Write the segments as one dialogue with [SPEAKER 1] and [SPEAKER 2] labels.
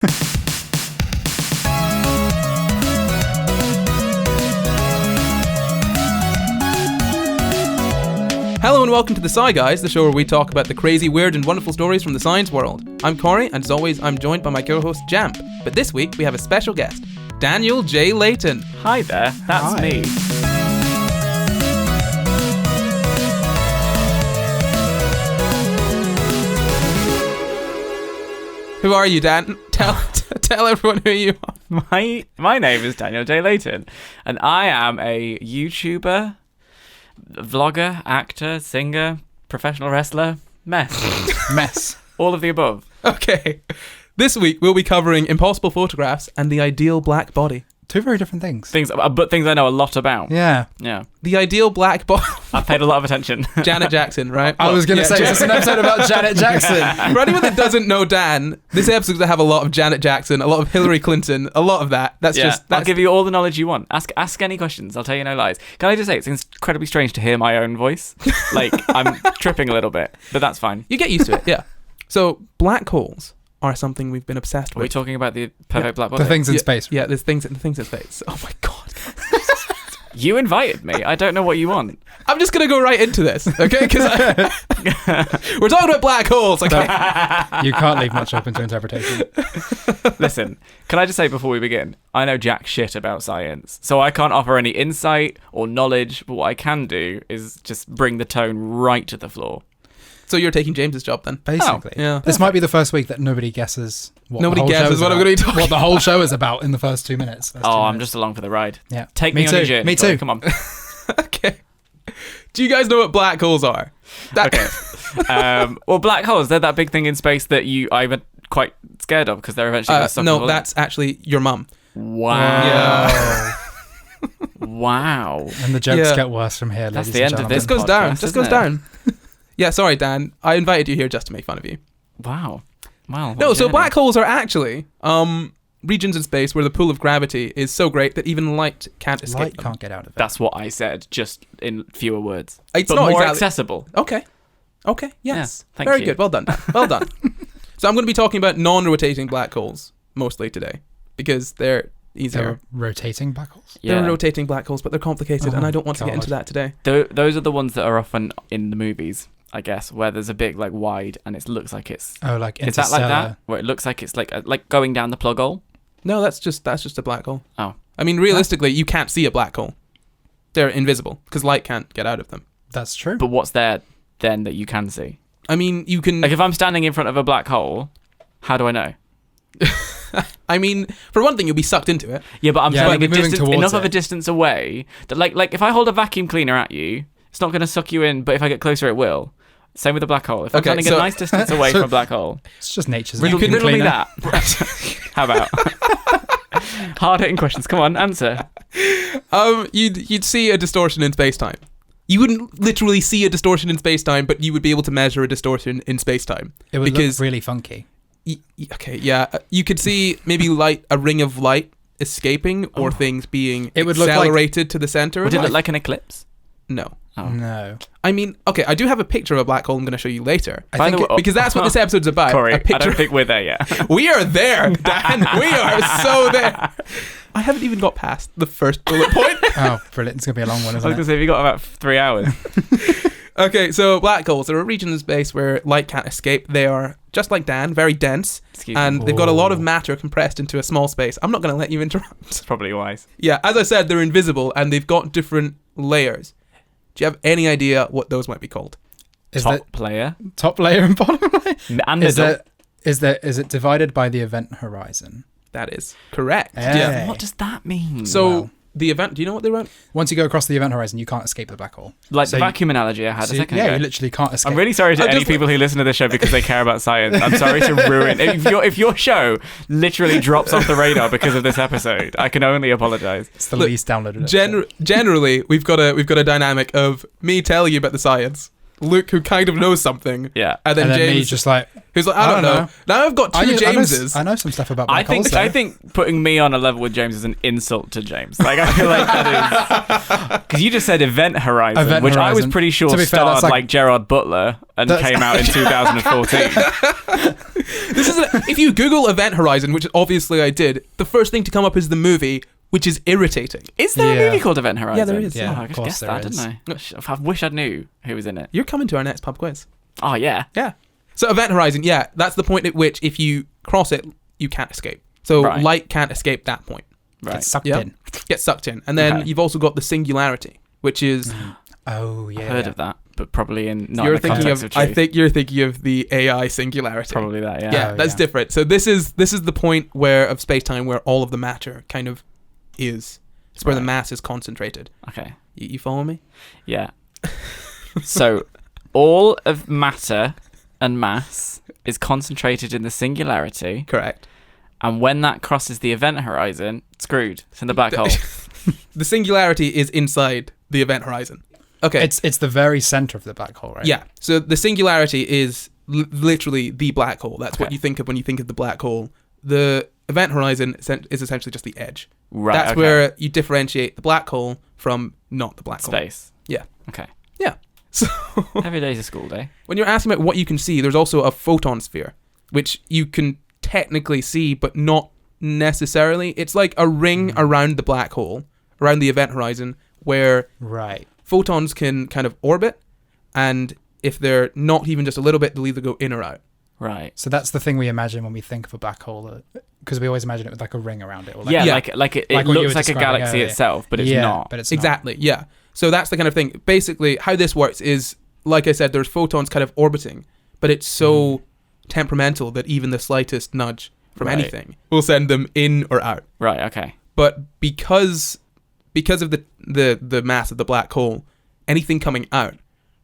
[SPEAKER 1] Hello and welcome to the SCI GUYS, the show where we talk about the crazy, weird and wonderful stories from the science world. I'm Corey, and as always, I'm joined by my co-host Jamp. But this week, we have a special guest, Daniel J Layton.
[SPEAKER 2] Hi there, that's me.
[SPEAKER 1] Who are you, Dan? Tell everyone who you are.
[SPEAKER 2] My name is Daniel J Layton, and I am a YouTuber, vlogger, actor, singer, professional wrestler, mess. All of the above.
[SPEAKER 1] Okay. This week, we'll be covering impossible photographs and the ideal black body.
[SPEAKER 3] Two very different things.
[SPEAKER 2] But things I know a lot about.
[SPEAKER 3] Yeah.
[SPEAKER 1] The ideal black body.
[SPEAKER 2] I've paid a lot of attention.
[SPEAKER 1] Janet Jackson, right?
[SPEAKER 3] I was going to say, is this an episode about Janet Jackson?
[SPEAKER 1] For anyone that doesn't know Dan, this episode's going to have a lot of Janet Jackson, a lot of Hillary Clinton, a lot of that.
[SPEAKER 2] I'll give you all the knowledge you want. Ask any questions. I'll tell you no lies. Can I just say, it's incredibly strange to hear my own voice. Like, I'm tripping a little bit, but that's fine.
[SPEAKER 1] You get used to it, yeah. So, black holes are something we've been obsessed with.
[SPEAKER 2] Are we talking about the perfect black body?
[SPEAKER 3] The things in space.
[SPEAKER 1] Yeah, there's things in space. Oh my god.
[SPEAKER 2] You invited me. I don't know what you want.
[SPEAKER 1] I'm just going to go right into this, okay? Because we're talking about black holes, okay?
[SPEAKER 3] You can't leave much open to interpretation.
[SPEAKER 2] Listen, can I just say before we begin, I know jack shit about science, so I can't offer any insight or knowledge, but what I can do is just bring the tone right to the floor.
[SPEAKER 1] So you're taking James's job then?
[SPEAKER 3] Basically.
[SPEAKER 1] Oh, yeah.
[SPEAKER 3] This might be the first week that nobody guesses what
[SPEAKER 1] I'm going to be talking
[SPEAKER 3] what the whole show is about in the first 2 minutes.
[SPEAKER 2] I'm just along for the ride.
[SPEAKER 3] Yeah.
[SPEAKER 2] Take me on your journey.
[SPEAKER 3] Me too.
[SPEAKER 2] Come on.
[SPEAKER 1] Okay. Do you guys know what black holes are?
[SPEAKER 2] Okay. Well, black holes, they're that big thing in space that I'm quite scared of because they're eventually going to suck
[SPEAKER 1] No, that's actually your mum.
[SPEAKER 2] Wow.
[SPEAKER 1] Yeah.
[SPEAKER 2] Wow.
[SPEAKER 3] And the jokes get worse from here.
[SPEAKER 2] That's the end of this.
[SPEAKER 1] This goes down. Just goes down. Yeah, sorry, Dan. I invited you here just to make fun of you.
[SPEAKER 2] Wow.
[SPEAKER 1] No, so black holes are actually regions in space where the pull of gravity is so great that even light can't escape
[SPEAKER 3] Light
[SPEAKER 1] them.
[SPEAKER 3] can't get out of it.
[SPEAKER 2] That's what I said, just in fewer words.
[SPEAKER 1] It's
[SPEAKER 2] but
[SPEAKER 1] not
[SPEAKER 2] more
[SPEAKER 1] exactly
[SPEAKER 2] accessible.
[SPEAKER 1] Okay. Yes.
[SPEAKER 2] Yeah, thank
[SPEAKER 1] Very
[SPEAKER 2] you.
[SPEAKER 1] good. Well done, Dan. Well done. So I'm going to be talking about non-rotating black holes mostly today because they're easier.
[SPEAKER 3] They're rotating black holes?
[SPEAKER 1] They're rotating black holes, but they're complicated, and I don't want to get into that today.
[SPEAKER 2] Those are the ones that are often in the movies, I guess, where there's a big like wide and it looks like it's...
[SPEAKER 3] Oh, like
[SPEAKER 2] Is that like that? Where it looks like it's like going down the plug hole?
[SPEAKER 1] No, that's just a black hole.
[SPEAKER 2] Oh.
[SPEAKER 1] I mean, realistically, you can't see a black hole. They're invisible because light can't get out of them.
[SPEAKER 3] That's true.
[SPEAKER 2] But what's there then that you can see?
[SPEAKER 1] I mean, you can...
[SPEAKER 2] Like if I'm standing in front of a black hole, how do I know?
[SPEAKER 1] I mean, for one thing, you'll be sucked into it.
[SPEAKER 2] Yeah, but I'm standing enough of
[SPEAKER 3] it.
[SPEAKER 2] a distance away that like if I hold a vacuum cleaner at you, it's not going to suck you in, but if I get closer, it will. Same with a black hole. If I'm standing a nice distance away from a black hole,
[SPEAKER 3] it's just nature's
[SPEAKER 2] riddle
[SPEAKER 3] vacuum
[SPEAKER 2] me
[SPEAKER 3] cleaner.
[SPEAKER 2] that. How about hard-hitting questions? Come on, answer.
[SPEAKER 1] You'd see a distortion in space-time. You wouldn't literally see a distortion in space-time, but you would be able to measure a distortion in space-time.
[SPEAKER 3] It would look really funky.
[SPEAKER 1] Okay, yeah. You could see maybe a ring of light escaping or things being accelerated to the center.
[SPEAKER 2] Would it look like an eclipse?
[SPEAKER 1] No.
[SPEAKER 2] Oh.
[SPEAKER 3] No.
[SPEAKER 1] I mean, okay, I do have a picture of a black hole I'm going to show you later.
[SPEAKER 2] Because
[SPEAKER 1] that's what this episode's about.
[SPEAKER 2] Corey, I don't think we're there yet.
[SPEAKER 1] We are there, Dan. We are so there. I haven't even got past the first bullet point.
[SPEAKER 3] Oh, brilliant. It's going to be a long one, isn't it?
[SPEAKER 2] I was going to say, we got about 3 hours.
[SPEAKER 1] Okay, so black holes are a region in space where light can't escape. They are, just like Dan, very dense. And they've got a lot of matter compressed into a small space. I'm not going to let you interrupt.
[SPEAKER 2] It's probably wise.
[SPEAKER 1] Yeah, as I said, they're invisible and they've got different layers. Do you have any idea what those might be called?
[SPEAKER 2] Top layer
[SPEAKER 3] and bottom layer?
[SPEAKER 2] And
[SPEAKER 3] is it divided by the event horizon?
[SPEAKER 1] That is correct.
[SPEAKER 3] Hey.
[SPEAKER 1] Yeah.
[SPEAKER 2] What does that mean?
[SPEAKER 1] So the event, do you know what they went?
[SPEAKER 3] Once you go across the event horizon, you can't escape the black hole.
[SPEAKER 2] Like the vacuum analogy I had a second ago.
[SPEAKER 3] Yeah, you literally can't escape.
[SPEAKER 2] I'm really sorry to any people who listen to this show because they care about science. I'm sorry to ruin... If your show literally drops off the radar because of this episode, I can only apologise.
[SPEAKER 3] It's the least downloaded episode.
[SPEAKER 1] Generally, we've got a dynamic of me telling you about the science Luke, who kind of knows something.
[SPEAKER 2] Yeah.
[SPEAKER 1] And then James,
[SPEAKER 3] me just like,
[SPEAKER 1] who's like, I don't know. Now I've got two Jameses.
[SPEAKER 3] I know some stuff about black holes.
[SPEAKER 2] I think putting me on a level with James is an insult to James. Like, I feel like that is... Because you just said Event Horizon, which I was pretty sure starred like Gerard Butler and came out in 2014.
[SPEAKER 1] This is if you Google Event Horizon, which obviously I did, the first thing to come up is the movie, which is irritating.
[SPEAKER 2] Is there a movie called Event Horizon?
[SPEAKER 1] Yeah, there is.
[SPEAKER 2] Yeah, I just guessed that, didn't I? I wish I knew who was in it.
[SPEAKER 1] You're coming to our next pub quiz.
[SPEAKER 2] Oh, yeah.
[SPEAKER 1] Yeah. So Event Horizon, yeah, that's the point at which if you cross it, you can't escape. So light can't escape that point.
[SPEAKER 3] Right. Get sucked in.
[SPEAKER 1] Get sucked in. And then you've also got the singularity, which is...
[SPEAKER 3] Oh, yeah.
[SPEAKER 2] I've heard of that, but probably not
[SPEAKER 1] you're
[SPEAKER 2] in the context of truth.
[SPEAKER 1] I think you're thinking of the AI singularity.
[SPEAKER 2] Probably that, yeah.
[SPEAKER 1] Yeah, that's different. So this is the point of space-time where all of the matter kind of is. It's where the mass is concentrated.
[SPEAKER 2] Okay.
[SPEAKER 1] You follow me?
[SPEAKER 2] Yeah. So all of matter and mass is concentrated in the singularity.
[SPEAKER 1] Correct.
[SPEAKER 2] And when that crosses the event horizon, it's screwed. It's in the black hole.
[SPEAKER 1] The singularity is inside the event horizon. Okay.
[SPEAKER 3] It's the very center of the black hole, right?
[SPEAKER 1] Yeah. So the singularity is literally the black hole. That's what you think of when you think of the black hole. The event horizon is essentially just the edge.
[SPEAKER 2] Right.
[SPEAKER 1] That's where you differentiate the black hole from not the black hole.
[SPEAKER 2] Space.
[SPEAKER 1] Yeah.
[SPEAKER 2] Okay.
[SPEAKER 1] Yeah. So
[SPEAKER 2] every day's a school day.
[SPEAKER 1] When you're asking about what you can see, there's also a photon sphere, which you can technically see, but not necessarily. It's like a ring around the black hole, around the event horizon, where photons can kind of orbit, and if they're not even just a little bit, they'll either go in or out.
[SPEAKER 2] Right.
[SPEAKER 3] So that's the thing we imagine when we think of a black hole, because we always imagine it with like a ring around it. Or like,
[SPEAKER 2] like it looks like a galaxy itself, but it's not.
[SPEAKER 3] But it's
[SPEAKER 1] exactly, yeah. So that's the kind of thing. Basically, how this works is, like I said, there's photons kind of orbiting, but it's so temperamental that even the slightest nudge from anything will send them in or out.
[SPEAKER 2] Right, okay.
[SPEAKER 1] But because of the mass of the black hole, anything coming out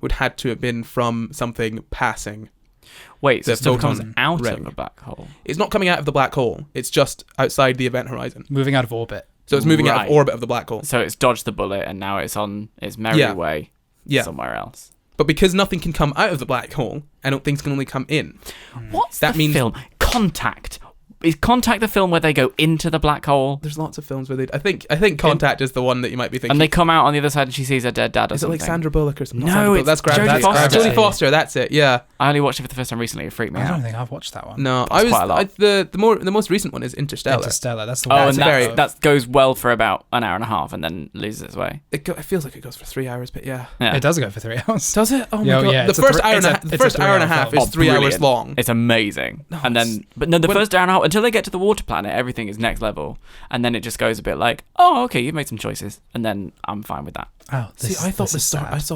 [SPEAKER 1] would had to have been from something passing.
[SPEAKER 2] Wait, so stuff comes out
[SPEAKER 1] ring.
[SPEAKER 2] of a black hole?
[SPEAKER 1] It's not coming out of the black hole. It's just outside the event horizon.
[SPEAKER 3] Moving out of orbit.
[SPEAKER 1] So it's moving out of orbit of the black hole.
[SPEAKER 2] So it's dodged the bullet and now it's on its merry way somewhere else.
[SPEAKER 1] But because nothing can come out of the black hole, I don't think it can only come in.
[SPEAKER 2] What's that film? Contact. Is Contact the film where they go into the black hole?
[SPEAKER 1] There's lots of films where they... I think Contact is the one that you might be thinking.
[SPEAKER 2] And they come out on the other side and she sees her dead dad or something.
[SPEAKER 1] Is it like Sandra Bullock or something?
[SPEAKER 2] No,
[SPEAKER 1] that's Gravity.
[SPEAKER 2] Jodie Foster.
[SPEAKER 1] Jodie Foster, that's it, yeah.
[SPEAKER 2] I only watched it for the first time recently. It freaked me out.
[SPEAKER 3] I don't think I've watched that one.
[SPEAKER 1] No,
[SPEAKER 2] That's quite a lot.
[SPEAKER 1] The most recent one is Interstellar.
[SPEAKER 3] Interstellar, that's the one.
[SPEAKER 2] Oh, and that goes well for about an hour and a half and then loses its way.
[SPEAKER 1] It feels like it goes for 3 hours, but yeah.
[SPEAKER 3] It does go for 3 hours.
[SPEAKER 1] Does it? Oh my god!
[SPEAKER 3] Yeah,
[SPEAKER 1] the first hour and a half is 3 hours long.
[SPEAKER 2] It's amazing. The first hour and a half until they get to the water planet, everything is next level, and then it just goes a bit like, oh, okay, you've made some choices, and then I'm fine with that.
[SPEAKER 3] Oh,
[SPEAKER 1] I thought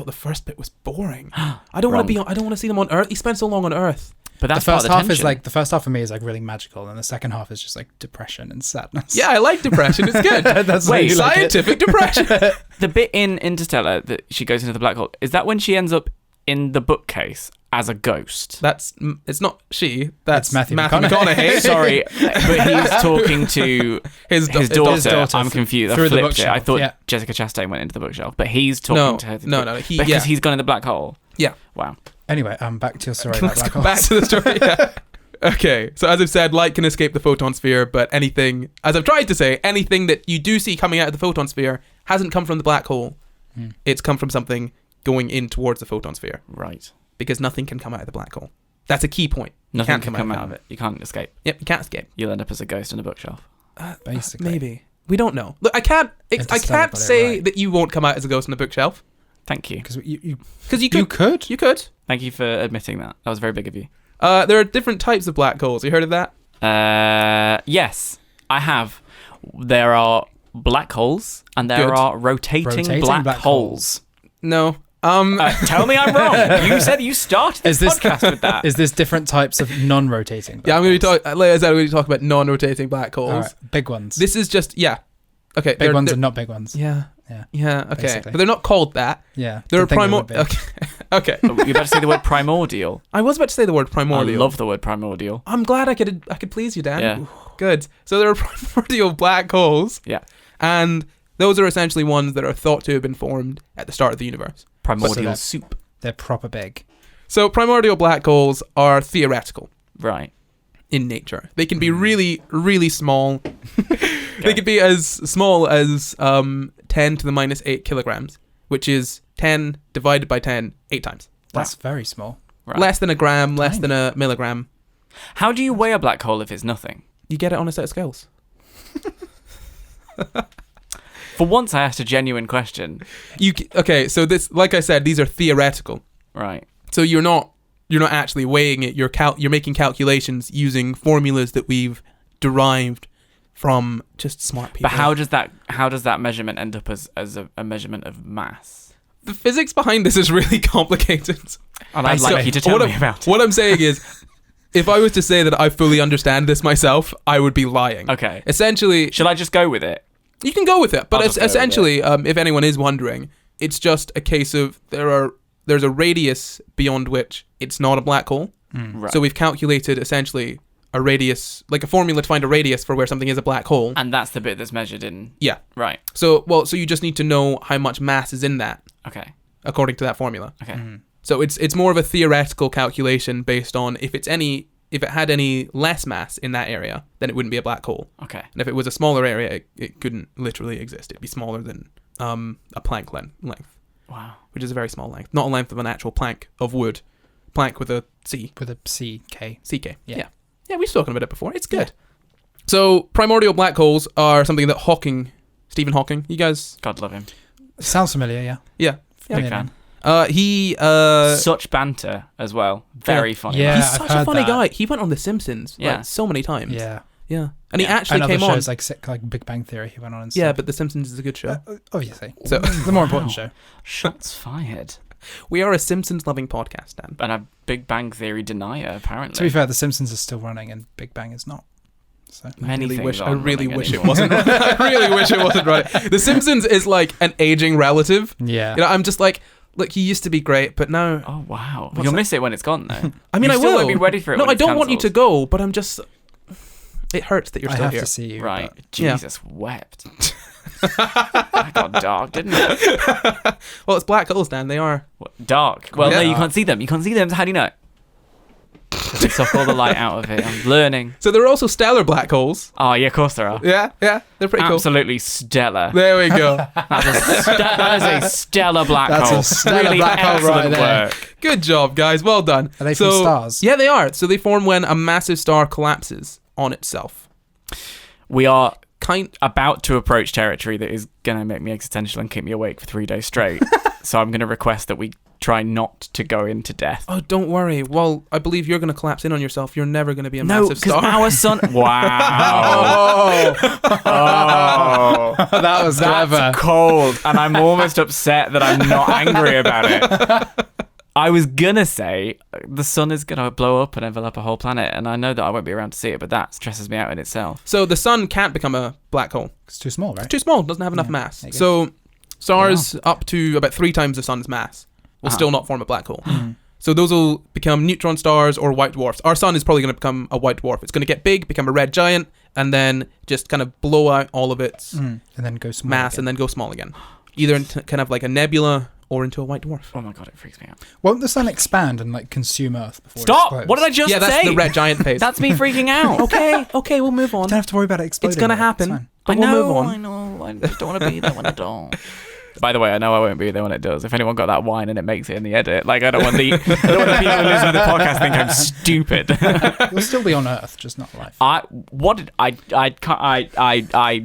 [SPEAKER 1] the first bit was boring. I don't want to see them on Earth. He spent so long on Earth.
[SPEAKER 2] But that's
[SPEAKER 3] the first
[SPEAKER 2] part of
[SPEAKER 3] half is like the first half for me is like really magical, and the second half is just like depression and sadness.
[SPEAKER 1] Yeah, I like depression. It's good.
[SPEAKER 3] That's
[SPEAKER 1] scientific depression.
[SPEAKER 2] The bit in Interstellar that she goes into the black hole, is that when she ends up in the bookcase as a ghost?
[SPEAKER 1] It's not she. That's
[SPEAKER 3] Matthew
[SPEAKER 1] McConaughey.
[SPEAKER 2] Sorry, but he's talking to his daughter. I'm confused.
[SPEAKER 3] Through
[SPEAKER 2] I
[SPEAKER 3] the
[SPEAKER 2] flipped
[SPEAKER 3] bookshelf.
[SPEAKER 2] I thought Jessica Chastain went into the bookshelf, but he's talking to her.
[SPEAKER 1] No.
[SPEAKER 2] Because he's gone in the black hole.
[SPEAKER 1] Yeah.
[SPEAKER 2] Wow.
[SPEAKER 3] Anyway, back to your story about black holes.
[SPEAKER 1] Back to the story. Yeah. Okay, so as I've said, light can escape the photon sphere, but anything, as I've tried to say, anything that you do see coming out of the photon sphere hasn't come from the black hole. It's come from something going in towards the photon sphere.
[SPEAKER 2] Right.
[SPEAKER 1] Because nothing can come out of the black hole. That's a key point.
[SPEAKER 2] Nothing can come out of it. You can't escape.
[SPEAKER 1] Yep, you can't escape.
[SPEAKER 2] You'll end up as a ghost in a bookshelf.
[SPEAKER 3] Basically.
[SPEAKER 1] Maybe. We don't know. Look, I can't say that you won't come out as a ghost in a bookshelf.
[SPEAKER 2] Thank you.
[SPEAKER 3] Because you
[SPEAKER 1] could. You could.
[SPEAKER 2] Thank you for admitting that. That was very big of you.
[SPEAKER 1] There are different types of black holes. You heard of that?
[SPEAKER 2] Yes, I have. There are black holes and there are rotating black holes.
[SPEAKER 1] No.
[SPEAKER 2] Tell me I'm wrong. You said you started this podcast with that.
[SPEAKER 3] Is this different types of non-rotating black
[SPEAKER 1] I'm going to be later I'm going to talk about non-rotating black holes.
[SPEAKER 3] Right, big ones.
[SPEAKER 1] This is just, okay.
[SPEAKER 3] Big ones and not big ones.
[SPEAKER 1] Yeah, okay.
[SPEAKER 3] Basically.
[SPEAKER 1] But they're not called that.
[SPEAKER 3] Yeah.
[SPEAKER 1] They're primordial. Okay.
[SPEAKER 2] You better say the word primordial.
[SPEAKER 1] I was about to say the word primordial.
[SPEAKER 2] I love the word primordial.
[SPEAKER 1] I'm glad I could please you, Dan.
[SPEAKER 2] Yeah.
[SPEAKER 1] Good. So there are primordial black holes.
[SPEAKER 2] Yeah.
[SPEAKER 1] And those are essentially ones that are thought to have been formed at the start of the universe.
[SPEAKER 2] Primordial soup.
[SPEAKER 3] They're proper big.
[SPEAKER 1] So primordial black holes are theoretical
[SPEAKER 2] Right.
[SPEAKER 1] in nature. They can be really, really small. They could be as small as 10 to the minus 8 kilograms, which is 10 divided by 10, 8 times.
[SPEAKER 3] That's very small.
[SPEAKER 2] Right.
[SPEAKER 1] Less than a gram, less
[SPEAKER 3] Tiny.
[SPEAKER 1] than a milligram.
[SPEAKER 2] How do you weigh a black hole if it's nothing?
[SPEAKER 1] You get it on a set of scales.
[SPEAKER 2] For once, I asked a genuine question.
[SPEAKER 1] Okay, so this, like I said, these are theoretical.
[SPEAKER 2] Right.
[SPEAKER 1] So you're not actually weighing it. You're making calculations using formulas that we've derived from just smart people.
[SPEAKER 2] But how does that measurement end up as a measurement of mass?
[SPEAKER 1] The physics behind this is really complicated.
[SPEAKER 2] And I'd like you to tell me about it.
[SPEAKER 1] What I'm saying is, if I was to say that I fully understand this myself, I would be lying.
[SPEAKER 2] Okay.
[SPEAKER 1] Essentially,
[SPEAKER 2] Shall I just go with it?
[SPEAKER 1] you can go with it,
[SPEAKER 2] I'll
[SPEAKER 1] but
[SPEAKER 2] just go with
[SPEAKER 1] essentially, if anyone is wondering, it's just a case of there's a radius beyond which it's not a black hole.
[SPEAKER 2] Right.
[SPEAKER 1] So we've calculated essentially a radius, like a formula to find a radius for where something is a black hole.
[SPEAKER 2] And that's the bit that's measured in...
[SPEAKER 1] Yeah.
[SPEAKER 2] Right.
[SPEAKER 1] So you just need to know how much mass is in that,
[SPEAKER 2] Okay.
[SPEAKER 1] according to that formula.
[SPEAKER 2] Okay.
[SPEAKER 1] So it's more of a theoretical calculation based on if it had any less mass in that area, then it wouldn't be a black hole.
[SPEAKER 2] Okay.
[SPEAKER 1] And if it was a smaller area, it couldn't literally exist. It'd be smaller than a plank length,
[SPEAKER 2] Wow.
[SPEAKER 1] which is a very small length, not a length of an actual plank of wood. Plank with a C.
[SPEAKER 3] With a CK.
[SPEAKER 1] CK.
[SPEAKER 3] Yeah.
[SPEAKER 1] Yeah, we've spoken about it before. It's good. So primordial black holes are something that Stephen Hawking, you guys...
[SPEAKER 2] God love him.
[SPEAKER 3] Sounds familiar, yeah.
[SPEAKER 1] Yeah.
[SPEAKER 2] Big
[SPEAKER 3] Yeah.
[SPEAKER 2] fan.
[SPEAKER 1] He...
[SPEAKER 2] Such banter as well. Very funny.
[SPEAKER 3] Yeah.
[SPEAKER 1] he's
[SPEAKER 3] I've
[SPEAKER 1] such a
[SPEAKER 3] heard
[SPEAKER 1] funny
[SPEAKER 3] that.
[SPEAKER 1] guy. He went on The Simpsons
[SPEAKER 2] Yeah.
[SPEAKER 1] so many times.
[SPEAKER 3] Yeah.
[SPEAKER 1] Yeah. And he
[SPEAKER 2] Yeah.
[SPEAKER 1] actually
[SPEAKER 3] And other
[SPEAKER 1] came on...
[SPEAKER 3] shows like Big Bang Theory, he went on and stuff.
[SPEAKER 1] Yeah, but The Simpsons is a good show.
[SPEAKER 3] Obviously.
[SPEAKER 1] So
[SPEAKER 3] The more important show.
[SPEAKER 2] Shots fired.
[SPEAKER 1] we are a Simpsons-loving podcast, Dan.
[SPEAKER 2] And a Big Bang Theory denier, apparently.
[SPEAKER 3] To be fair, The Simpsons is still running and Big Bang is not. So
[SPEAKER 2] Many things
[SPEAKER 1] I really
[SPEAKER 2] aren't
[SPEAKER 1] wish it
[SPEAKER 2] running
[SPEAKER 1] wasn't. I really wish it wasn't right. The Simpsons is like an aging relative.
[SPEAKER 3] yeah.
[SPEAKER 1] You know, I'm just like, look, he used to be great, but now...
[SPEAKER 2] Oh, wow.
[SPEAKER 1] What's
[SPEAKER 2] You'll
[SPEAKER 1] that?
[SPEAKER 2] miss it when it's gone, though.
[SPEAKER 1] I mean,
[SPEAKER 2] You
[SPEAKER 1] I
[SPEAKER 2] still
[SPEAKER 1] will.
[SPEAKER 2] won't be ready for it
[SPEAKER 1] No,
[SPEAKER 2] when
[SPEAKER 1] I
[SPEAKER 2] it's
[SPEAKER 1] don't want you to
[SPEAKER 2] cancelled.
[SPEAKER 1] go, but I'm just... It hurts that you're
[SPEAKER 3] I
[SPEAKER 1] still
[SPEAKER 3] have
[SPEAKER 1] here.
[SPEAKER 3] to see you.
[SPEAKER 2] Right.
[SPEAKER 3] but-
[SPEAKER 1] Yeah.
[SPEAKER 2] Jesus wept. That got dark, didn't it?
[SPEAKER 1] Well, it's black holes, Dan. They are...
[SPEAKER 2] What, dark. Well, no,
[SPEAKER 1] Yeah.
[SPEAKER 2] you can't see them. You can't see them. So how do you know? 'Cause they suck all the light out of it. I'm learning.
[SPEAKER 1] So there are also stellar black holes.
[SPEAKER 2] Oh, yeah, of course there are.
[SPEAKER 1] Yeah, they're pretty cool.
[SPEAKER 2] Absolutely stellar.
[SPEAKER 1] There we go.
[SPEAKER 2] That is a stellar black
[SPEAKER 3] That's
[SPEAKER 2] hole.
[SPEAKER 3] a stellar
[SPEAKER 2] really
[SPEAKER 3] black hole right
[SPEAKER 2] excellent
[SPEAKER 3] there.
[SPEAKER 2] work.
[SPEAKER 1] Good job, guys. Well done.
[SPEAKER 3] Are they from stars?
[SPEAKER 1] Yeah, they are. So they form when a massive star collapses on itself.
[SPEAKER 2] We are
[SPEAKER 1] Kind.
[SPEAKER 2] about to approach territory that is going to make me existential and keep me awake for 3 days straight. So I'm going to request that we try not to go into death.
[SPEAKER 1] Oh, don't worry. Well, I believe you're going to collapse in on yourself. You're never going to be a
[SPEAKER 2] No,
[SPEAKER 1] massive
[SPEAKER 2] because
[SPEAKER 1] star.
[SPEAKER 2] our sun... Wow. Oh.
[SPEAKER 3] That was
[SPEAKER 2] That's
[SPEAKER 3] clever.
[SPEAKER 2] cold. And I'm almost upset that I'm not angry about it. I was going to say the sun is going to blow up and envelop a whole planet. And I know that I won't be around to see it, but that stresses me out in itself.
[SPEAKER 1] So the sun can't become a black hole.
[SPEAKER 3] It's too small, right?
[SPEAKER 1] It's too small. It doesn't have enough
[SPEAKER 3] Yeah,
[SPEAKER 1] mass.
[SPEAKER 3] there you go.
[SPEAKER 1] So stars up to about 3 times the sun's mass will
[SPEAKER 2] Uh-huh.
[SPEAKER 1] still not form a black hole. So those will become neutron stars or white dwarfs. Our sun is probably going to become a white dwarf. It's going to get big, become a red giant, and then just kind of blow out all of its
[SPEAKER 3] And then go small.
[SPEAKER 1] mass
[SPEAKER 3] again.
[SPEAKER 1] and then go small again. Either into kind of like a nebula or into a white dwarf.
[SPEAKER 2] Oh my God, it freaks me out.
[SPEAKER 3] Won't the sun expand and like consume Earth before
[SPEAKER 2] Stop!
[SPEAKER 3] it explodes?
[SPEAKER 2] What did I just
[SPEAKER 1] Yeah, that's
[SPEAKER 2] say?
[SPEAKER 1] the red giant phase.
[SPEAKER 2] That's me freaking out.
[SPEAKER 1] okay, we'll move
[SPEAKER 3] You
[SPEAKER 1] on.
[SPEAKER 3] don't have to worry about it exploding.
[SPEAKER 1] It's going to
[SPEAKER 3] though. It's
[SPEAKER 1] happen,
[SPEAKER 3] fine.
[SPEAKER 1] but
[SPEAKER 2] I
[SPEAKER 1] we'll
[SPEAKER 2] know,
[SPEAKER 1] move on.
[SPEAKER 2] I know. I just don't want to be there when it don't. By the way, I know I won't be there when it does. If anyone got that wine and it makes it in the edit, like I don't want the people who listen to the podcast think I'm stupid.
[SPEAKER 3] You'll still be on Earth, just not live.
[SPEAKER 2] I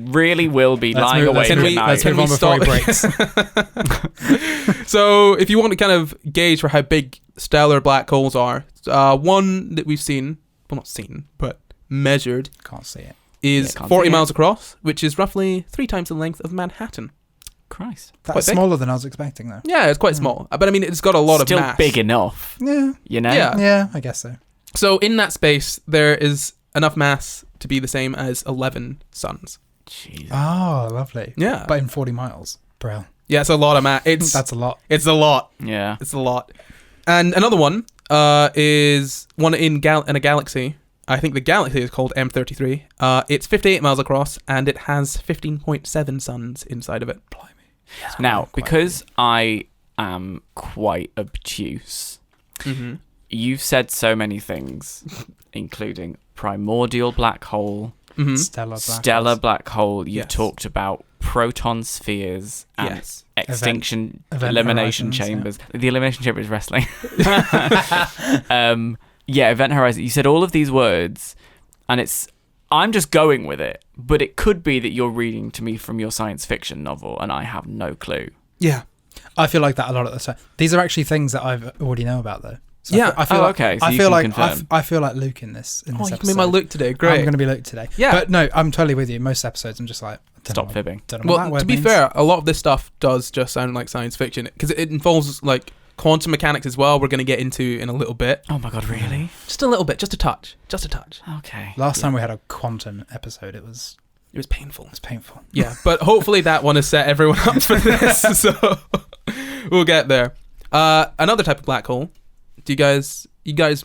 [SPEAKER 2] really will be
[SPEAKER 3] Let's
[SPEAKER 2] lying
[SPEAKER 3] move-
[SPEAKER 2] awake
[SPEAKER 3] let's
[SPEAKER 2] at
[SPEAKER 3] move-
[SPEAKER 2] night.
[SPEAKER 3] let's
[SPEAKER 1] Can
[SPEAKER 3] move
[SPEAKER 1] we
[SPEAKER 3] on before he
[SPEAKER 1] stop?
[SPEAKER 3] breaks.
[SPEAKER 1] So if you want to kind of gauge for how big stellar black holes are, one that we've seen, well not seen, but measured,
[SPEAKER 3] Can't see it.
[SPEAKER 1] is
[SPEAKER 2] Yeah, can't
[SPEAKER 1] 40
[SPEAKER 2] see it.
[SPEAKER 1] miles across, which is roughly 3 times the length of Manhattan.
[SPEAKER 2] Christ.
[SPEAKER 1] Quite
[SPEAKER 3] That's
[SPEAKER 1] big.
[SPEAKER 3] smaller than I was expecting, though.
[SPEAKER 1] Yeah, it's quite small. But I mean, it's got a lot
[SPEAKER 2] Still
[SPEAKER 1] of mass.
[SPEAKER 2] big enough,
[SPEAKER 3] Yeah.
[SPEAKER 2] you know?
[SPEAKER 1] Yeah.
[SPEAKER 3] Yeah, I guess so.
[SPEAKER 1] So in that space, there is enough mass to be the same as 11 suns.
[SPEAKER 2] Jeez.
[SPEAKER 3] Oh, lovely.
[SPEAKER 1] Yeah.
[SPEAKER 3] But in 40 miles. Bro.
[SPEAKER 1] Yeah, it's a lot of mass. It's
[SPEAKER 3] That's a lot.
[SPEAKER 1] a lot.
[SPEAKER 2] Yeah.
[SPEAKER 1] It's a lot. And another one is one in a galaxy. I think the galaxy is called M33. It's 58 miles across, and it has 15.7 suns inside of it.
[SPEAKER 2] Now, because I am quite obtuse.
[SPEAKER 1] Mm-hmm.
[SPEAKER 2] You've said so many things, including primordial black hole,
[SPEAKER 1] Mm-hmm.
[SPEAKER 2] stellar black hole. You
[SPEAKER 1] Yes.
[SPEAKER 2] talked about proton spheres and
[SPEAKER 1] Yes.
[SPEAKER 2] extinction,
[SPEAKER 3] Event
[SPEAKER 2] elimination
[SPEAKER 3] horizons,
[SPEAKER 2] chambers. The elimination chamber is wrestling. Event horizon. You said all of these words, and I'm just going with it, but it could be that you're reading to me from your science fiction novel, and I have no clue.
[SPEAKER 1] Yeah.
[SPEAKER 3] I feel like that a lot of the time. These are actually things that I already know about, though. So
[SPEAKER 1] Yeah.
[SPEAKER 3] I feel
[SPEAKER 2] Oh,
[SPEAKER 3] like,
[SPEAKER 2] okay, so
[SPEAKER 3] I
[SPEAKER 2] you
[SPEAKER 3] feel
[SPEAKER 2] can
[SPEAKER 3] like
[SPEAKER 2] confirm.
[SPEAKER 3] I feel like Luke in this.
[SPEAKER 1] Oh, you
[SPEAKER 3] episode.
[SPEAKER 1] can be my Luke today. Great.
[SPEAKER 3] I'm going to be Luke today.
[SPEAKER 1] Yeah.
[SPEAKER 3] But no, I'm totally with you. Most episodes, I'm just like,
[SPEAKER 2] Stop fibbing.
[SPEAKER 3] Don't know what
[SPEAKER 1] Well,
[SPEAKER 3] that word
[SPEAKER 1] to be
[SPEAKER 3] means.
[SPEAKER 1] fair, a lot of this stuff does just sound like science fiction because it involves like quantum mechanics as well. We're going to get into in a little bit.
[SPEAKER 2] Oh my god, really?
[SPEAKER 1] Just a little bit, just a touch.
[SPEAKER 2] Okay.
[SPEAKER 3] Last time we had a quantum episode, it was
[SPEAKER 1] It was painful.
[SPEAKER 3] painful.
[SPEAKER 1] Yeah, but hopefully that one has set everyone up for this, so we'll get there. Another type of black hole. You guys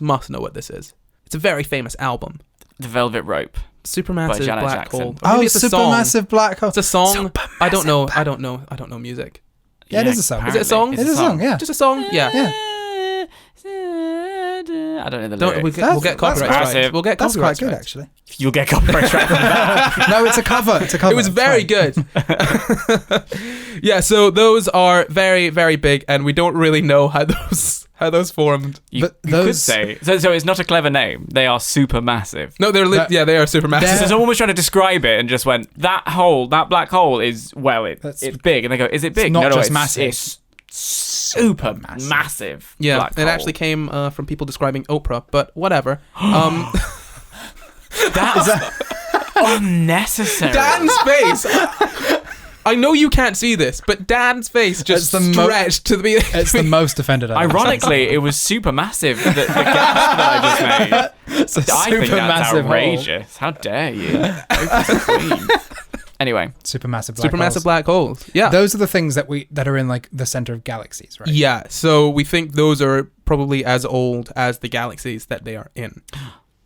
[SPEAKER 1] must know what this is. It's a very famous album.
[SPEAKER 2] The Velvet Rope.
[SPEAKER 1] Supermassive
[SPEAKER 2] Janet
[SPEAKER 1] black
[SPEAKER 2] Jackson.
[SPEAKER 1] hole. Or maybe it's a song.
[SPEAKER 3] Supermassive black hole.
[SPEAKER 1] It's a song. I don't know.
[SPEAKER 3] Supermassive
[SPEAKER 1] I don't know music.
[SPEAKER 3] Yeah, it is a song.
[SPEAKER 1] Is it a song?
[SPEAKER 2] It's
[SPEAKER 3] It is a song, yeah.
[SPEAKER 1] Just a song. Yeah.
[SPEAKER 2] I don't know the lyrics.
[SPEAKER 1] We'll get copyright
[SPEAKER 2] That's
[SPEAKER 1] strikes. We'll get
[SPEAKER 3] That's
[SPEAKER 1] copyright
[SPEAKER 3] quite good,
[SPEAKER 1] strikes.
[SPEAKER 3] actually.
[SPEAKER 2] You'll get copyright strike.
[SPEAKER 3] No, it's a cover. It's a cover.
[SPEAKER 1] It was
[SPEAKER 3] It's
[SPEAKER 1] very
[SPEAKER 3] fine.
[SPEAKER 1] good. Yeah, so those are very, very big, and we don't really know how those formed.
[SPEAKER 2] You,
[SPEAKER 3] But
[SPEAKER 2] you could
[SPEAKER 3] those-
[SPEAKER 2] say so. It's not a clever name. They are super massive.
[SPEAKER 1] No, they are super
[SPEAKER 3] They're-
[SPEAKER 1] massive.
[SPEAKER 2] So someone was trying to describe it and just went, that black hole is, well,
[SPEAKER 3] That's-
[SPEAKER 2] it's big. And they go, is it big?
[SPEAKER 3] It's not
[SPEAKER 2] no,
[SPEAKER 3] just
[SPEAKER 2] it's
[SPEAKER 3] massive.
[SPEAKER 2] It's super massive.
[SPEAKER 1] Yeah,
[SPEAKER 2] black
[SPEAKER 1] it
[SPEAKER 2] hole.
[SPEAKER 1] actually came from people describing Oprah, but whatever.
[SPEAKER 2] That's unnecessary.
[SPEAKER 1] Dan's face. I know you can't see this, but Dan's face just
[SPEAKER 3] It's the
[SPEAKER 1] stretched to the.
[SPEAKER 3] It's the most offended I've ever
[SPEAKER 2] Ironically, it was super massive. The gasp that I just made.
[SPEAKER 3] It's a
[SPEAKER 2] I think that's
[SPEAKER 3] supermassive hole.
[SPEAKER 2] outrageous. How dare you? Oprah's queen. Anyway,
[SPEAKER 3] Supermassive
[SPEAKER 1] black holes. Yeah.
[SPEAKER 3] Those are the things that are in like the center of galaxies, right?
[SPEAKER 1] Yeah, so we think those are probably as old as the galaxies that they are in.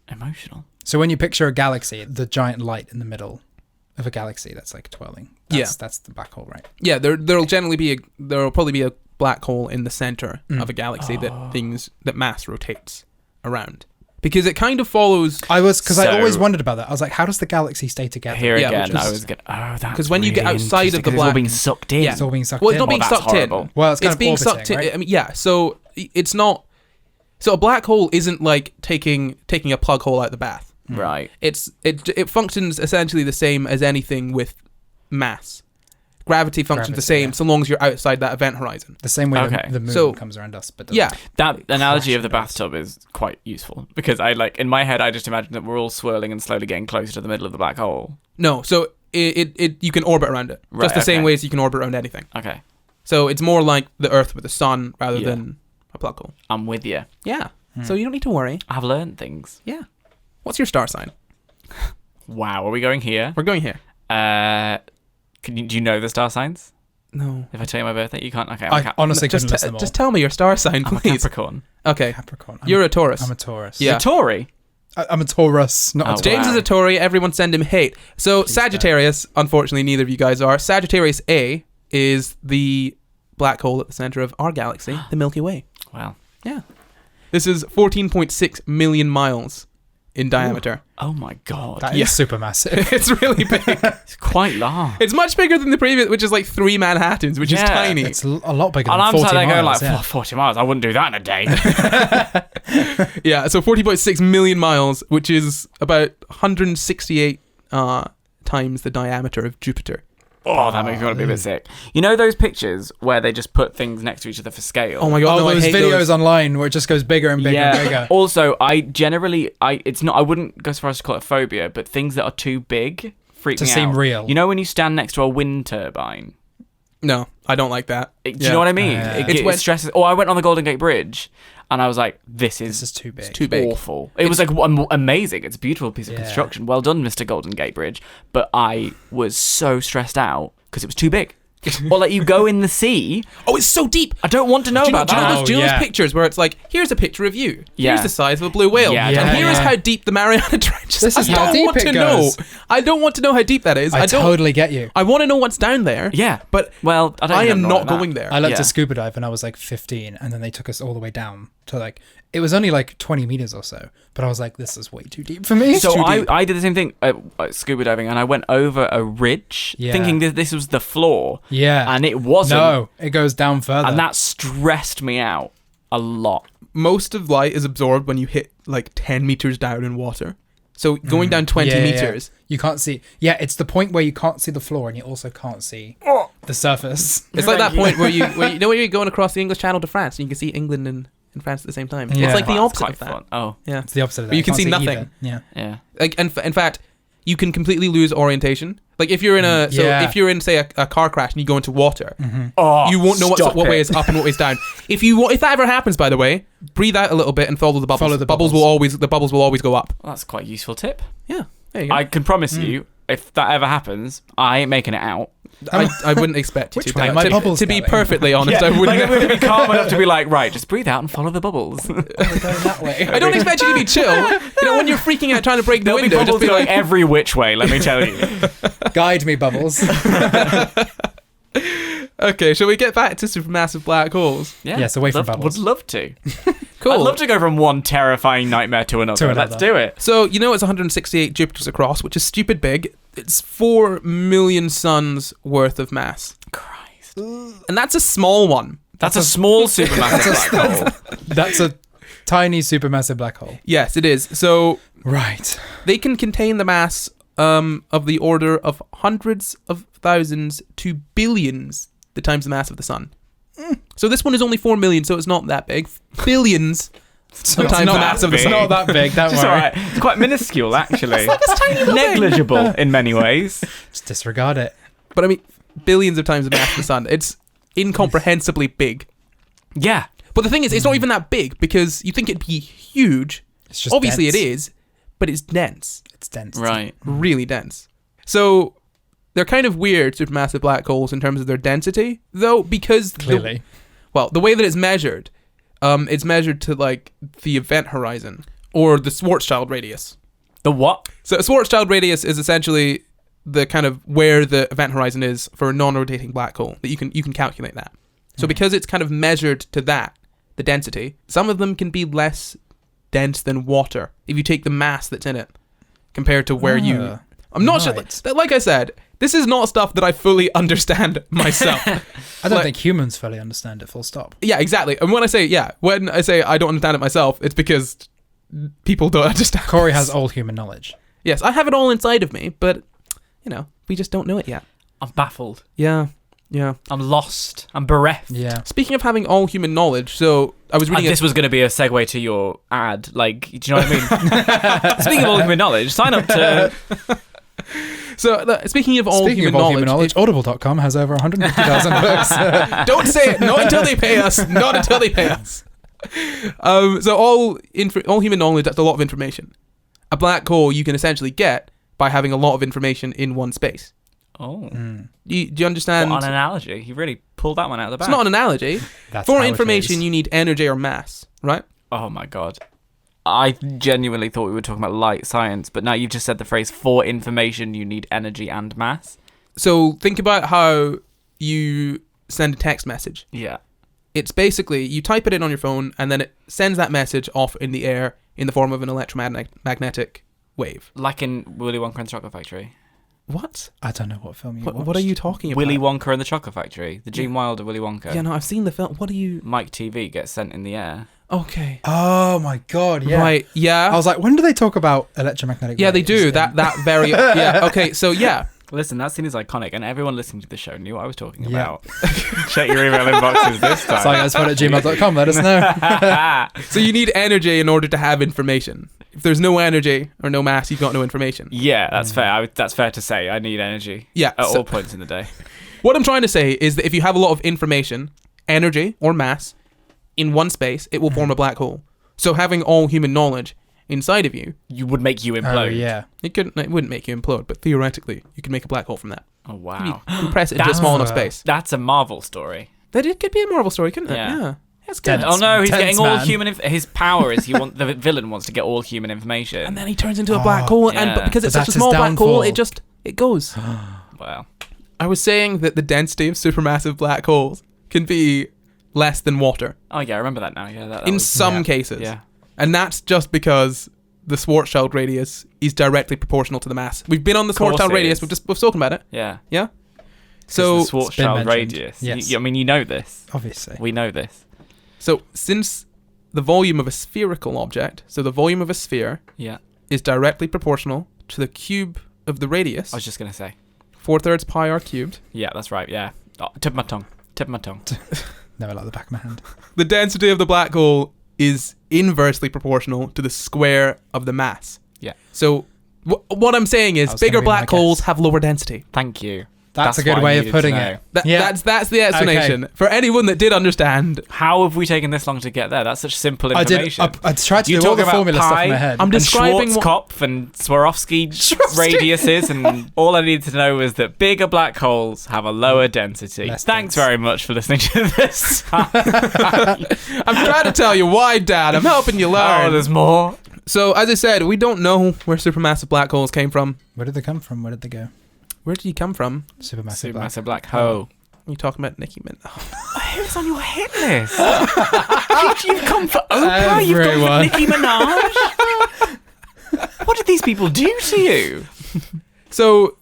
[SPEAKER 2] emotional.
[SPEAKER 3] So when you picture a galaxy, the giant light in the middle of a galaxy that's like twirling. That's the black hole, right?
[SPEAKER 1] Yeah, there'll probably be a black hole in the center of a galaxy that mass rotates around. Because it kind of follows.
[SPEAKER 3] I always wondered about that. I was like, how does the galaxy stay together?
[SPEAKER 2] Here
[SPEAKER 1] Yeah,
[SPEAKER 2] again,
[SPEAKER 1] which
[SPEAKER 2] I
[SPEAKER 1] is-
[SPEAKER 2] was going, that's
[SPEAKER 1] because when you get
[SPEAKER 2] really
[SPEAKER 1] outside of
[SPEAKER 2] interesting,
[SPEAKER 1] the
[SPEAKER 2] 'cause it's all
[SPEAKER 1] black-
[SPEAKER 2] being sucked in.
[SPEAKER 1] Yeah.
[SPEAKER 3] It's all being sucked
[SPEAKER 1] Well,
[SPEAKER 3] in.
[SPEAKER 1] it's not being
[SPEAKER 2] Well, that's
[SPEAKER 1] sucked
[SPEAKER 2] horrible.
[SPEAKER 1] in.
[SPEAKER 3] Well, it's kind of
[SPEAKER 1] being
[SPEAKER 3] orbiting,
[SPEAKER 1] sucked in.
[SPEAKER 3] right?
[SPEAKER 1] I mean, yeah. So it's not. So a black hole isn't like taking a plug hole out the bath.
[SPEAKER 2] Right.
[SPEAKER 1] It functions essentially the same as anything with mass. Gravity functions the same
[SPEAKER 3] yeah.
[SPEAKER 1] so long as you're outside that event horizon.
[SPEAKER 3] The same way
[SPEAKER 2] Okay.
[SPEAKER 3] the moon
[SPEAKER 1] So-
[SPEAKER 3] comes around us, but doesn't.
[SPEAKER 1] Yeah.
[SPEAKER 2] That analogy of the
[SPEAKER 3] Crash
[SPEAKER 2] bathtub is quite useful because in my head I just imagine that we're all swirling and slowly getting closer to the middle of the black hole.
[SPEAKER 1] No, so it you can orbit around it
[SPEAKER 2] Right,
[SPEAKER 1] just the same
[SPEAKER 2] okay.
[SPEAKER 1] way as you can orbit around anything.
[SPEAKER 2] Okay,
[SPEAKER 1] So it's more like the Earth with the sun rather
[SPEAKER 2] Yeah.
[SPEAKER 1] than a black hole.
[SPEAKER 2] I'm with you.
[SPEAKER 1] Yeah. So you don't need to worry.
[SPEAKER 2] I've learned things.
[SPEAKER 1] Yeah. What's your star sign?
[SPEAKER 2] Wow, are we going here?
[SPEAKER 1] We're going here.
[SPEAKER 2] Do you know the star signs?
[SPEAKER 1] No.
[SPEAKER 2] If I tell you my birthday, you can't. Okay, I'm
[SPEAKER 3] I honestly
[SPEAKER 1] Just
[SPEAKER 3] couldn't list them all.
[SPEAKER 1] just tell me your star sign,
[SPEAKER 2] I'm a
[SPEAKER 1] please.
[SPEAKER 2] Capricorn.
[SPEAKER 1] Okay.
[SPEAKER 3] Capricorn.
[SPEAKER 1] You're a Taurus.
[SPEAKER 3] I'm a Taurus.
[SPEAKER 1] Yeah.
[SPEAKER 2] A Tory.
[SPEAKER 3] I'm a Taurus, not a
[SPEAKER 2] Oh,
[SPEAKER 3] Taurus.
[SPEAKER 1] James
[SPEAKER 2] wow.
[SPEAKER 1] is a Tory. Everyone send him hate. So Sagittarius, unfortunately, neither of you guys are. Sagittarius A is the black hole at the center of our galaxy, the Milky Way.
[SPEAKER 2] Well,
[SPEAKER 1] Yeah. This is 14.6 million miles in diameter.
[SPEAKER 2] oh my god,
[SPEAKER 3] That is
[SPEAKER 1] Yeah.
[SPEAKER 3] super massive.
[SPEAKER 1] It's really big.
[SPEAKER 2] it's quite large.
[SPEAKER 1] It's much bigger than the previous, which is like 3 Manhattans, which is
[SPEAKER 2] Yeah.
[SPEAKER 1] tiny.
[SPEAKER 3] It's a lot bigger
[SPEAKER 2] And
[SPEAKER 3] than
[SPEAKER 2] I'm
[SPEAKER 3] 40
[SPEAKER 2] sat there going
[SPEAKER 3] miles.
[SPEAKER 2] like,
[SPEAKER 3] yeah.
[SPEAKER 2] 40 miles. I wouldn't do that in a day.
[SPEAKER 1] Yeah, so 40.6 million miles, which is about 168 times the diameter of Jupiter.
[SPEAKER 2] Oh, that makes me want to be a bit sick. You know those pictures where they just put things next to each other for scale?
[SPEAKER 1] Oh my god, no, I
[SPEAKER 3] those
[SPEAKER 1] hate
[SPEAKER 3] videos
[SPEAKER 1] those.
[SPEAKER 3] online where it just goes bigger and bigger and bigger.
[SPEAKER 2] Also, I wouldn't go so far as to call it phobia, but things that are too big freak
[SPEAKER 3] To
[SPEAKER 2] me out.
[SPEAKER 3] seem real.
[SPEAKER 2] You know when you stand next to a wind turbine?
[SPEAKER 1] No, I don't like that.
[SPEAKER 2] Do you know what I mean?
[SPEAKER 3] Yeah.
[SPEAKER 2] It,
[SPEAKER 1] It's
[SPEAKER 2] it
[SPEAKER 1] when-
[SPEAKER 2] stresses. Oh, I went on the Golden Gate Bridge, and I was like, "This
[SPEAKER 3] This
[SPEAKER 2] is
[SPEAKER 3] is too big.
[SPEAKER 1] too big.
[SPEAKER 2] awful." It was like amazing. It's a beautiful piece of
[SPEAKER 3] Yeah.
[SPEAKER 2] construction. Well done, Mr. Golden Gate Bridge. But I was so stressed out because it was too big. Or like you go in the sea.
[SPEAKER 1] Oh, it's so deep.
[SPEAKER 2] I don't want to know about
[SPEAKER 1] Do you know
[SPEAKER 2] that.
[SPEAKER 1] those, those pictures where it's like, here's a picture of you.
[SPEAKER 2] Yeah.
[SPEAKER 1] Here's the size of a blue whale.
[SPEAKER 2] Yeah,
[SPEAKER 1] and here's how deep the Mariana Trench is.
[SPEAKER 3] This is
[SPEAKER 1] I
[SPEAKER 3] how
[SPEAKER 1] don't
[SPEAKER 3] deep
[SPEAKER 1] want
[SPEAKER 3] it
[SPEAKER 1] to
[SPEAKER 3] goes.
[SPEAKER 1] know. I don't want to know how deep that is.
[SPEAKER 3] I
[SPEAKER 1] don't.
[SPEAKER 3] totally get you.
[SPEAKER 1] I want to know what's down there.
[SPEAKER 2] Yeah.
[SPEAKER 1] But
[SPEAKER 2] Well,
[SPEAKER 1] I am not going there.
[SPEAKER 3] I learned
[SPEAKER 2] Yeah.
[SPEAKER 3] to scuba dive when I was like 15, and then they took us all the way down to like, it was only like 20 meters or so, but I was like, this is way too deep for me.
[SPEAKER 2] So
[SPEAKER 3] Too
[SPEAKER 2] I,
[SPEAKER 3] deep.
[SPEAKER 2] I did the same thing scuba diving, and I went over a ridge
[SPEAKER 3] Yeah.
[SPEAKER 2] thinking that this was the floor,
[SPEAKER 3] Yeah.
[SPEAKER 2] and it wasn't.
[SPEAKER 3] No, it goes down further.
[SPEAKER 2] And that stressed me out a lot.
[SPEAKER 1] Most of light is absorbed when you hit like 10 meters down in water. So going down 20
[SPEAKER 3] Yeah, yeah, yeah.
[SPEAKER 1] meters.
[SPEAKER 3] You can't see. Yeah, it's the point where you can't see the floor and you also can't see the surface.
[SPEAKER 1] It's like that point where you know when you're going across the English Channel to France and you can see England and France at the same time.
[SPEAKER 3] Yeah.
[SPEAKER 1] It's like the
[SPEAKER 2] Wow,
[SPEAKER 1] opposite
[SPEAKER 2] that's
[SPEAKER 1] of
[SPEAKER 2] quite
[SPEAKER 1] that.
[SPEAKER 2] fun. Oh,
[SPEAKER 1] Yeah.
[SPEAKER 3] It's the opposite of that.
[SPEAKER 1] But you can
[SPEAKER 3] can't
[SPEAKER 1] see nothing.
[SPEAKER 3] either. Yeah.
[SPEAKER 2] yeah.
[SPEAKER 1] Like in fact, you can completely lose orientation. Like if you're in a
[SPEAKER 3] Yeah.
[SPEAKER 1] if you're in say a car crash and you go into water,
[SPEAKER 2] Oh,
[SPEAKER 1] you won't know
[SPEAKER 2] stop
[SPEAKER 1] what way
[SPEAKER 2] it.
[SPEAKER 1] is up and what way is down. If that ever happens, by the way, breathe out a little bit and follow the bubbles.
[SPEAKER 3] Follow the bubbles.
[SPEAKER 1] The bubbles will always go up.
[SPEAKER 2] Well, that's quite a useful tip.
[SPEAKER 1] Yeah, there you go.
[SPEAKER 2] I can promise you, if that ever happens, I ain't making it out.
[SPEAKER 1] I wouldn't expect you
[SPEAKER 3] Which
[SPEAKER 1] to.
[SPEAKER 3] way
[SPEAKER 1] To-
[SPEAKER 3] are my
[SPEAKER 1] to,
[SPEAKER 3] bubbles
[SPEAKER 1] to be
[SPEAKER 3] going?
[SPEAKER 1] perfectly honest, I wouldn't.
[SPEAKER 2] Like, I'm going to be calm enough to be like, right, just breathe out and follow the bubbles.
[SPEAKER 3] We're going that way.
[SPEAKER 1] I don't expect you to be chill. You know, when you're freaking out trying to break the
[SPEAKER 2] There'll be
[SPEAKER 1] window,
[SPEAKER 2] bubbles
[SPEAKER 1] just be
[SPEAKER 2] going
[SPEAKER 1] like,
[SPEAKER 2] every which way, let me tell you.
[SPEAKER 3] Guide me, Bubbles.
[SPEAKER 1] okay, shall we get back to supermassive black holes?
[SPEAKER 2] Yeah,
[SPEAKER 3] Yes, away from bubbles.
[SPEAKER 2] Would love to.
[SPEAKER 1] Cool.
[SPEAKER 2] I'd love to go from one terrifying nightmare to another. Let's do it.
[SPEAKER 1] So, you know it's 168 Jupiters across, which is stupid big. It's 4 million suns worth of mass.
[SPEAKER 2] Christ.
[SPEAKER 1] And that's a small one.
[SPEAKER 2] That's a small supermassive black hole.
[SPEAKER 3] That's a tiny supermassive black hole.
[SPEAKER 1] Yes, it is. So,
[SPEAKER 3] Right.
[SPEAKER 1] they can contain the mass of the order of hundreds of thousands to billions the times the mass of the sun. So this one is only 4 million, so it's not that big. Billions
[SPEAKER 3] So
[SPEAKER 1] times the mass of the
[SPEAKER 3] It's
[SPEAKER 1] sun.
[SPEAKER 3] not that big, don't
[SPEAKER 2] It's
[SPEAKER 3] worry.
[SPEAKER 2] alright. It's quite minuscule, actually.
[SPEAKER 1] It's tiny little thing.
[SPEAKER 2] Negligible in many ways.
[SPEAKER 3] Just disregard it.
[SPEAKER 1] But I mean, billions of times the mass of the sun. It's incomprehensibly big.
[SPEAKER 2] Yeah.
[SPEAKER 1] But the thing is, it's not even that big because you think it'd be huge.
[SPEAKER 3] It's just
[SPEAKER 1] Obviously
[SPEAKER 3] dense.
[SPEAKER 1] it is, but it's dense.
[SPEAKER 3] It's dense.
[SPEAKER 2] Right.
[SPEAKER 1] Really dense. So they're kind of weird supermassive black holes in terms of their density, though, because
[SPEAKER 3] Clearly.
[SPEAKER 1] the way that it's measured to like the event horizon or the Schwarzschild radius.
[SPEAKER 2] The what?
[SPEAKER 1] So a Schwarzschild radius is essentially the kind of where the event horizon is for a non-rotating black hole. That you can calculate that. So because it's kind of measured to that, the density, some of them can be less dense than water if you take the mass that's in it compared to where you. I'm not sure.
[SPEAKER 3] right.
[SPEAKER 1] Like I said, this is not stuff that I fully understand myself.
[SPEAKER 3] I don't
[SPEAKER 1] Like-
[SPEAKER 3] think humans fully understand it, full stop.
[SPEAKER 1] Yeah, exactly. And when I say I don't understand it myself, it's because people don't understand.
[SPEAKER 3] Corey
[SPEAKER 1] this.
[SPEAKER 3] has all human knowledge.
[SPEAKER 1] Yes, I have it all inside of me, but we just don't know it yet.
[SPEAKER 2] I'm baffled.
[SPEAKER 1] Yeah.
[SPEAKER 2] I'm lost. I'm bereft.
[SPEAKER 3] Yeah.
[SPEAKER 1] Speaking of having all human knowledge, so I was reading.
[SPEAKER 2] This was going to be a segue to your ad. Like, do you know what I mean? Speaking of all human knowledge, sign up to...
[SPEAKER 1] Speaking of all human knowledge,
[SPEAKER 3] Audible.com has over 150,000 books.
[SPEAKER 1] don't say it. Not until they pay us. Not until they pay us. So all human knowledge, that's a lot of information. A black hole you can essentially get by having a lot of information in one space.
[SPEAKER 2] Oh.
[SPEAKER 1] Do you understand?
[SPEAKER 2] What an analogy. You really pulled that one out of the bag.
[SPEAKER 1] It's not an analogy.
[SPEAKER 3] That's
[SPEAKER 1] For
[SPEAKER 3] how it
[SPEAKER 1] information,
[SPEAKER 3] is.
[SPEAKER 1] you need energy or mass, right?
[SPEAKER 2] Oh my god. I genuinely thought we were talking about light science, but now you've just said the phrase, for information you need energy and mass.
[SPEAKER 1] So think about how you send a text message.
[SPEAKER 2] Yeah.
[SPEAKER 1] It's basically, you type it in on your phone, and then it sends that message off in the air in the form of an electromagnetic wave.
[SPEAKER 2] Like in Willy Wonka and the Chocolate Factory.
[SPEAKER 1] What?
[SPEAKER 3] I don't know what film you watched.
[SPEAKER 1] What are you talking about?
[SPEAKER 2] Willy Wonka and the Chocolate Factory. The Gene Wilder Willy Wonka.
[SPEAKER 1] Yeah, no, I've seen the film. What are you...
[SPEAKER 2] Mike TV gets sent in the air.
[SPEAKER 1] Okay.
[SPEAKER 3] Oh my god, yeah.
[SPEAKER 1] Right, yeah.
[SPEAKER 3] I was like, when do they talk about electromagnetic
[SPEAKER 1] Yeah, they
[SPEAKER 3] waves
[SPEAKER 1] do.
[SPEAKER 3] in-
[SPEAKER 1] That very... Yeah, okay, so yeah.
[SPEAKER 2] Listen, that scene is iconic, and everyone listening to the show knew what I was talking
[SPEAKER 3] Yeah.
[SPEAKER 2] about. Check your email inboxes this time.
[SPEAKER 3] SciGuysPod@gmail.com, let us know.
[SPEAKER 1] So you need energy in order to have information. If there's no energy or no mass, you've got no information.
[SPEAKER 2] Yeah, that's fair. That's fair to say. I need energy
[SPEAKER 1] Yeah.
[SPEAKER 2] at
[SPEAKER 1] so
[SPEAKER 2] all points in the day.
[SPEAKER 1] what I'm trying to say is that if you have a lot of information, energy or mass, in one space, it will form a black hole. So having all human knowledge inside of you,
[SPEAKER 2] You would make you implode.
[SPEAKER 3] Oh, yeah.
[SPEAKER 1] it wouldn't make you implode, but theoretically, you could make a black hole from that.
[SPEAKER 2] Oh,
[SPEAKER 1] You
[SPEAKER 2] wow.
[SPEAKER 1] compress it into a small enough space.
[SPEAKER 2] That's a Marvel story.
[SPEAKER 1] That it could be a Marvel story, couldn't it?
[SPEAKER 2] Yeah.
[SPEAKER 1] Yeah. That's good.
[SPEAKER 3] Dense.
[SPEAKER 2] Oh no, he's getting all
[SPEAKER 3] man.
[SPEAKER 2] human. His power is the villain wants to get all human information.
[SPEAKER 1] And then he turns into a black hole, and
[SPEAKER 2] yeah.
[SPEAKER 1] because it's
[SPEAKER 3] But
[SPEAKER 1] such a
[SPEAKER 3] that's his
[SPEAKER 1] small black hole,
[SPEAKER 3] downfall.
[SPEAKER 1] it goes.
[SPEAKER 2] Well,
[SPEAKER 1] I was saying that the density of supermassive black holes can be less than water
[SPEAKER 2] oh yeah, I remember that now. Yeah, that
[SPEAKER 1] in
[SPEAKER 2] was,
[SPEAKER 1] some cases.
[SPEAKER 2] yeah.
[SPEAKER 1] And that's just because the Schwarzschild radius is directly proportional to the mass. We've been on the
[SPEAKER 2] Course
[SPEAKER 1] Schwarzschild
[SPEAKER 2] it
[SPEAKER 1] radius.
[SPEAKER 2] is.
[SPEAKER 1] We've spoken about it.
[SPEAKER 2] Yeah.
[SPEAKER 1] Yeah.
[SPEAKER 2] So
[SPEAKER 1] So
[SPEAKER 2] the
[SPEAKER 3] It's been
[SPEAKER 2] Schwarzschild
[SPEAKER 3] mentioned.
[SPEAKER 2] radius.
[SPEAKER 3] Yes.
[SPEAKER 2] I mean, you know this.
[SPEAKER 3] Obviously.
[SPEAKER 2] We know this.
[SPEAKER 1] since the volume of a spherical object, so the volume of a sphere
[SPEAKER 2] Yeah.
[SPEAKER 1] is directly proportional to the cube of the radius,
[SPEAKER 2] I was just gonna say.
[SPEAKER 1] 4/3 pi r cubed.
[SPEAKER 2] Yeah, that's right. Yeah. Oh, tip of my tongue. Tip of my tongue.
[SPEAKER 3] Never like the back of my hand.
[SPEAKER 1] The density of the black hole is inversely proportional to the square of the mass.
[SPEAKER 2] Yeah.
[SPEAKER 1] So what I'm saying is
[SPEAKER 3] That was gonna
[SPEAKER 1] bigger
[SPEAKER 3] be my
[SPEAKER 1] black holes
[SPEAKER 3] guess.
[SPEAKER 1] have lower density.
[SPEAKER 2] Thank you.
[SPEAKER 3] That's a
[SPEAKER 2] what
[SPEAKER 3] good
[SPEAKER 2] I
[SPEAKER 3] way of
[SPEAKER 2] needed to
[SPEAKER 3] putting
[SPEAKER 2] know.
[SPEAKER 3] it.
[SPEAKER 1] That's the explanation. For anyone that did understand,
[SPEAKER 2] How have we taken this long to get there? That's such simple
[SPEAKER 3] I did.
[SPEAKER 2] information.
[SPEAKER 3] I tried to
[SPEAKER 2] You
[SPEAKER 3] do all
[SPEAKER 2] talk
[SPEAKER 3] the
[SPEAKER 2] about
[SPEAKER 3] formula stuff
[SPEAKER 2] pi,
[SPEAKER 3] in my head.
[SPEAKER 1] I'm
[SPEAKER 2] and
[SPEAKER 1] describing what-
[SPEAKER 2] Schwarzkopf and Swarovski
[SPEAKER 1] Swarovski.
[SPEAKER 2] radiuses, and all I needed to know was that bigger black holes have a lower density.
[SPEAKER 3] Less
[SPEAKER 2] Thanks
[SPEAKER 3] dense.
[SPEAKER 2] very much for listening to this.
[SPEAKER 1] I'm trying to tell you why, Dad. I'm helping you learn.
[SPEAKER 2] Oh, there's more.
[SPEAKER 1] So, as I said, we don't know where supermassive black holes came from.
[SPEAKER 3] Where did they come from? Where did they go?
[SPEAKER 1] Where did he come from?
[SPEAKER 3] Supermassive black.
[SPEAKER 2] Supermassive black hole.
[SPEAKER 1] You talking about Nicki Minaj?
[SPEAKER 2] Who's on your hit list? You've come for Oprah. You've
[SPEAKER 3] Everyone.
[SPEAKER 2] come for Nicki Minaj. What did these people do to you?
[SPEAKER 1] So,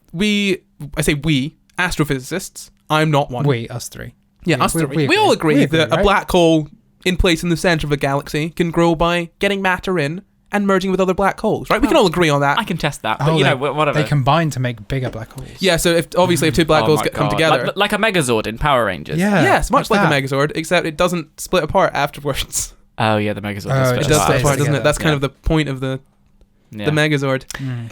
[SPEAKER 1] I say we, astrophysicists, I'm not one.
[SPEAKER 3] We, us three.
[SPEAKER 1] Yeah,
[SPEAKER 3] we-
[SPEAKER 1] us
[SPEAKER 3] we-
[SPEAKER 1] three.
[SPEAKER 3] we
[SPEAKER 1] We all
[SPEAKER 3] agree.
[SPEAKER 1] agree
[SPEAKER 3] We
[SPEAKER 1] that
[SPEAKER 3] agree,
[SPEAKER 1] a
[SPEAKER 3] right?
[SPEAKER 1] black hole in place in the center of a galaxy can grow by getting matter in and merging with other black holes, right? We can all agree on that.
[SPEAKER 2] I can test that, but you know, whatever.
[SPEAKER 3] They combine to make bigger black holes.
[SPEAKER 1] Yeah, so if two black
[SPEAKER 2] Oh
[SPEAKER 1] holes
[SPEAKER 2] my
[SPEAKER 1] come
[SPEAKER 2] God.
[SPEAKER 1] together.
[SPEAKER 2] like a Megazord in Power Rangers.
[SPEAKER 3] Yeah.
[SPEAKER 1] Yes, much like
[SPEAKER 3] that.
[SPEAKER 1] the Megazord, except it doesn't split apart afterwards.
[SPEAKER 2] Oh yeah, the Megazord.
[SPEAKER 3] Oh,
[SPEAKER 2] does
[SPEAKER 3] it
[SPEAKER 1] It
[SPEAKER 2] split
[SPEAKER 1] does
[SPEAKER 3] just
[SPEAKER 1] split
[SPEAKER 3] stays
[SPEAKER 1] apart, doesn't it?
[SPEAKER 3] together.
[SPEAKER 1] That's kind of the point of the
[SPEAKER 2] Yeah.
[SPEAKER 1] Megazord.
[SPEAKER 3] Mm.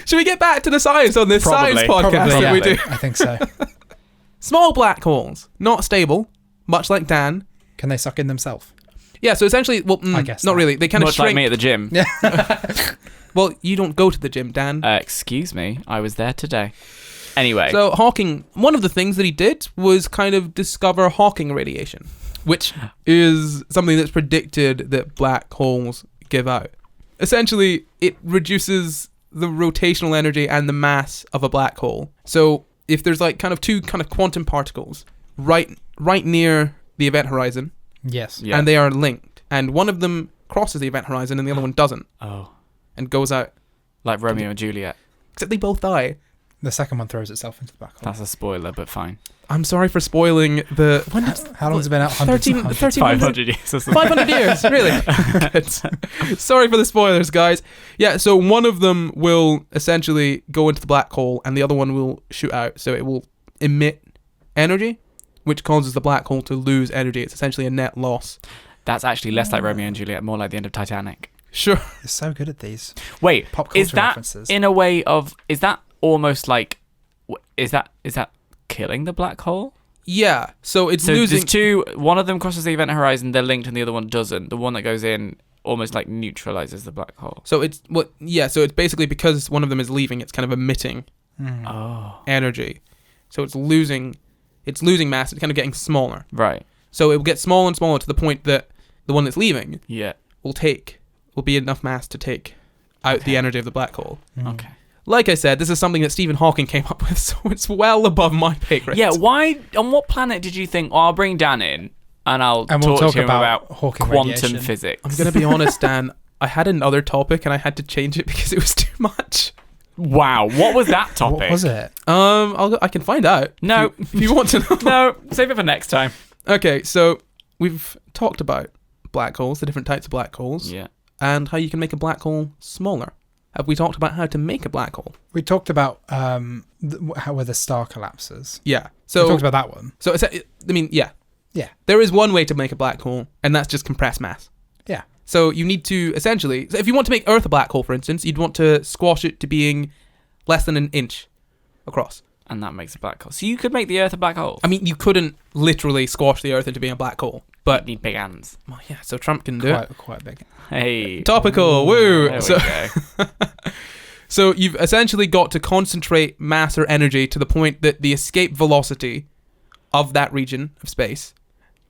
[SPEAKER 1] Should we get back to the science on this
[SPEAKER 2] Probably.
[SPEAKER 1] science podcast
[SPEAKER 3] Probably,
[SPEAKER 1] that we
[SPEAKER 2] yeah.
[SPEAKER 1] do?
[SPEAKER 3] I think so.
[SPEAKER 1] Small black holes, not stable, much like Dan.
[SPEAKER 3] Can they suck in themselves?
[SPEAKER 1] Yeah, so essentially, well,
[SPEAKER 3] I guess
[SPEAKER 1] not
[SPEAKER 3] not.
[SPEAKER 1] really. They kind of
[SPEAKER 2] Much like
[SPEAKER 1] shrink.
[SPEAKER 2] me at the gym.
[SPEAKER 3] Yeah.
[SPEAKER 1] Well, you don't go to the gym, Dan.
[SPEAKER 2] Excuse me, I was there today. Anyway,
[SPEAKER 1] So Hawking, one of the things that he did was kind of discover Hawking radiation, which is something that's predicted that black holes give out. Essentially, it reduces the rotational energy and the mass of a black hole. So if there's like kind of two kind of quantum particles right near the event horizon,
[SPEAKER 3] Yes.
[SPEAKER 2] yeah.
[SPEAKER 1] and they are linked, and one of them crosses the event horizon and the other one doesn't,
[SPEAKER 2] oh,
[SPEAKER 1] and goes out,
[SPEAKER 2] like Romeo and Juliet.
[SPEAKER 1] except they both die.
[SPEAKER 3] The second one throws itself into the black hole.
[SPEAKER 2] That's a spoiler, but fine.
[SPEAKER 1] I'm sorry for spoiling the... When did,
[SPEAKER 3] How long's it been out? Hundreds and
[SPEAKER 1] 1300
[SPEAKER 2] 500 years. Or something.
[SPEAKER 1] 500 years, really? Good. Sorry for the spoilers, guys. Yeah, so one of them will essentially go into the black hole and the other one will shoot out. So it will emit energy, which causes the black hole to lose energy. It's essentially a net loss.
[SPEAKER 2] That's actually less like Romeo and Juliet, more like the end of Titanic.
[SPEAKER 1] Sure.
[SPEAKER 3] You're so good at these.
[SPEAKER 2] Wait,
[SPEAKER 3] Pop culture
[SPEAKER 2] is that
[SPEAKER 3] references.
[SPEAKER 2] in a way of... Is that almost like... Is that killing the black hole?
[SPEAKER 1] Yeah, so it's
[SPEAKER 2] So
[SPEAKER 1] losing...
[SPEAKER 2] there's two... One of them crosses the event horizon, they're linked, and the other one doesn't. The one that goes in almost like neutralizes the black hole.
[SPEAKER 1] So it's... So it's basically because one of them is leaving, it's kind of emitting
[SPEAKER 3] Mm.
[SPEAKER 2] Oh.
[SPEAKER 1] energy. So it's losing mass. It's kind of getting smaller.
[SPEAKER 2] Right.
[SPEAKER 1] So it will get smaller and smaller to the point that the one that's leaving
[SPEAKER 2] Yeah.
[SPEAKER 1] will be enough mass to take out the energy of the black hole.
[SPEAKER 3] Mm.
[SPEAKER 2] Okay.
[SPEAKER 1] Like I said, this is something that Stephen Hawking came up with, so it's well above my pay grade.
[SPEAKER 2] Yeah, why... On what planet did you think... Oh, I'll bring Dan in, and
[SPEAKER 3] And we'll
[SPEAKER 2] talk
[SPEAKER 3] talk
[SPEAKER 2] to him
[SPEAKER 3] about
[SPEAKER 2] about
[SPEAKER 3] Hawking
[SPEAKER 2] quantum
[SPEAKER 3] radiation.
[SPEAKER 2] physics.
[SPEAKER 1] I'm going to be honest, Dan. I had another topic and I had to change it because it was too much.
[SPEAKER 2] Wow, what was that topic?
[SPEAKER 3] What was it?
[SPEAKER 1] I can find out.
[SPEAKER 2] No.
[SPEAKER 1] if you want to know.
[SPEAKER 2] No, save it for next time.
[SPEAKER 1] Okay, so we've talked about black holes, the different types of black holes,
[SPEAKER 2] Yeah.
[SPEAKER 1] and how you can make a black hole smaller. Have we talked about how to make a black hole?
[SPEAKER 3] We talked about how where the star collapses.
[SPEAKER 1] Yeah.
[SPEAKER 3] We
[SPEAKER 1] So
[SPEAKER 3] talked about that one.
[SPEAKER 1] So yeah.
[SPEAKER 3] Yeah.
[SPEAKER 1] There is one way to make a black hole, and that's just compress mass.
[SPEAKER 3] Yeah.
[SPEAKER 1] So you need to essentially, so if you want to make Earth a black hole, for instance, you'd want to squash it to being less than an inch across.
[SPEAKER 2] And that makes a black hole. So you could make the Earth a black hole.
[SPEAKER 1] I mean, you couldn't literally squash the Earth into being a black hole,
[SPEAKER 2] But
[SPEAKER 1] but
[SPEAKER 2] need big hands.
[SPEAKER 1] well, yeah. So Trump can do it.
[SPEAKER 3] Quite big.
[SPEAKER 2] Hey.
[SPEAKER 1] Topical, woo.
[SPEAKER 2] There
[SPEAKER 1] So,
[SPEAKER 2] we go.
[SPEAKER 1] So you've essentially got to concentrate mass or energy to the point that the escape velocity of that region of space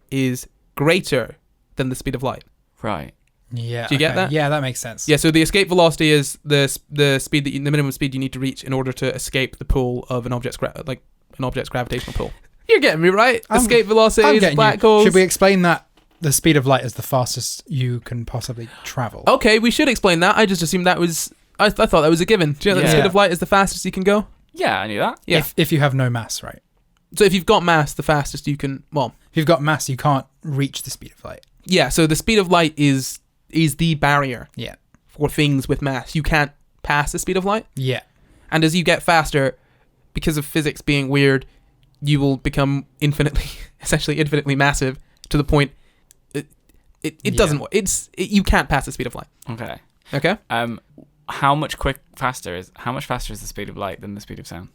[SPEAKER 1] is greater than the speed of light.
[SPEAKER 2] Right.
[SPEAKER 3] Yeah.
[SPEAKER 1] Do you get that?
[SPEAKER 3] Yeah, that makes sense.
[SPEAKER 1] Yeah, so the escape velocity is the speed the minimum speed you need to reach in order to escape the pull of an object's gravitational pull. You're getting me, right? Escape velocity is black holes.
[SPEAKER 3] Should we explain that the speed of light is the fastest you can possibly travel?
[SPEAKER 1] Okay, we should explain that. I just assumed that was... I thought that was a given. Do you know that the speed of light is the fastest you can go?
[SPEAKER 2] Yeah, I knew that.
[SPEAKER 1] Yeah.
[SPEAKER 3] If you have no mass, right?
[SPEAKER 1] So if you've got mass, the fastest you can... Well...
[SPEAKER 3] If you've got mass, you can't reach the speed of light.
[SPEAKER 1] Yeah, so the speed of light is the barrier
[SPEAKER 3] Yeah.
[SPEAKER 1] for things with mass. You can't pass the speed of light.
[SPEAKER 3] Yeah.
[SPEAKER 1] And as you get faster, because of physics being weird, you will become essentially infinitely massive to the point it doesn't work. You can't pass the speed of light.
[SPEAKER 2] Okay.
[SPEAKER 1] Okay?
[SPEAKER 2] How much faster is the speed of light than the speed of sound?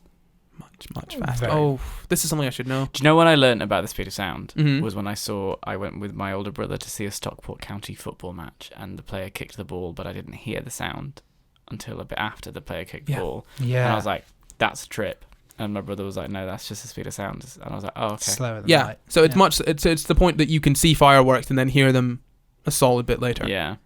[SPEAKER 1] Much faster.
[SPEAKER 3] Very.
[SPEAKER 1] Oh, this is something I should know.
[SPEAKER 2] Do you know when I learned about the speed of sound?
[SPEAKER 1] Mhm.
[SPEAKER 2] Was when I went with my older brother to see a Stockport County football match, and the player kicked the ball, but I didn't hear the sound until a bit after the player kicked the ball.
[SPEAKER 3] Yeah.
[SPEAKER 2] And I was like, that's a trip. And my brother was like, no, that's just the speed of sound. And I was like, oh, okay.
[SPEAKER 3] Slower than
[SPEAKER 1] Yeah.
[SPEAKER 3] light.
[SPEAKER 1] So it's the point that you can see fireworks and then hear them a solid bit later.
[SPEAKER 2] Yeah.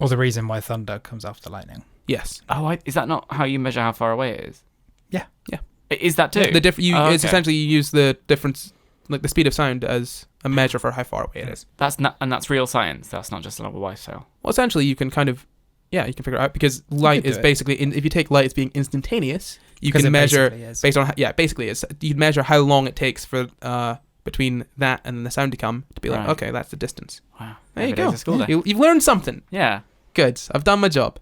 [SPEAKER 3] Or the reason why thunder comes after lightning.
[SPEAKER 1] Yes.
[SPEAKER 2] Oh, is that not how you measure how far away it is?
[SPEAKER 3] Yeah.
[SPEAKER 1] Yeah.
[SPEAKER 2] Is that too?
[SPEAKER 1] It's essentially you use the difference, like the speed of sound, as a measure for how far away it is.
[SPEAKER 2] That's real science. That's not just a little wife tale.
[SPEAKER 1] Well, essentially you can kind of, you can figure it out because light
[SPEAKER 3] could
[SPEAKER 1] is
[SPEAKER 3] do it.
[SPEAKER 1] basically, if you take light as being instantaneous, you
[SPEAKER 3] 'Cause
[SPEAKER 1] can
[SPEAKER 3] it
[SPEAKER 1] measure
[SPEAKER 3] basically is.
[SPEAKER 1] based on, basically you'd measure how long it takes for, between that and the sound to come to be like,
[SPEAKER 2] Right.
[SPEAKER 1] okay, that's the distance.
[SPEAKER 2] Wow.
[SPEAKER 1] There you
[SPEAKER 2] Every
[SPEAKER 1] go.
[SPEAKER 2] day's a school day.
[SPEAKER 1] You've learned something.
[SPEAKER 2] Yeah.
[SPEAKER 1] Good. I've done my job.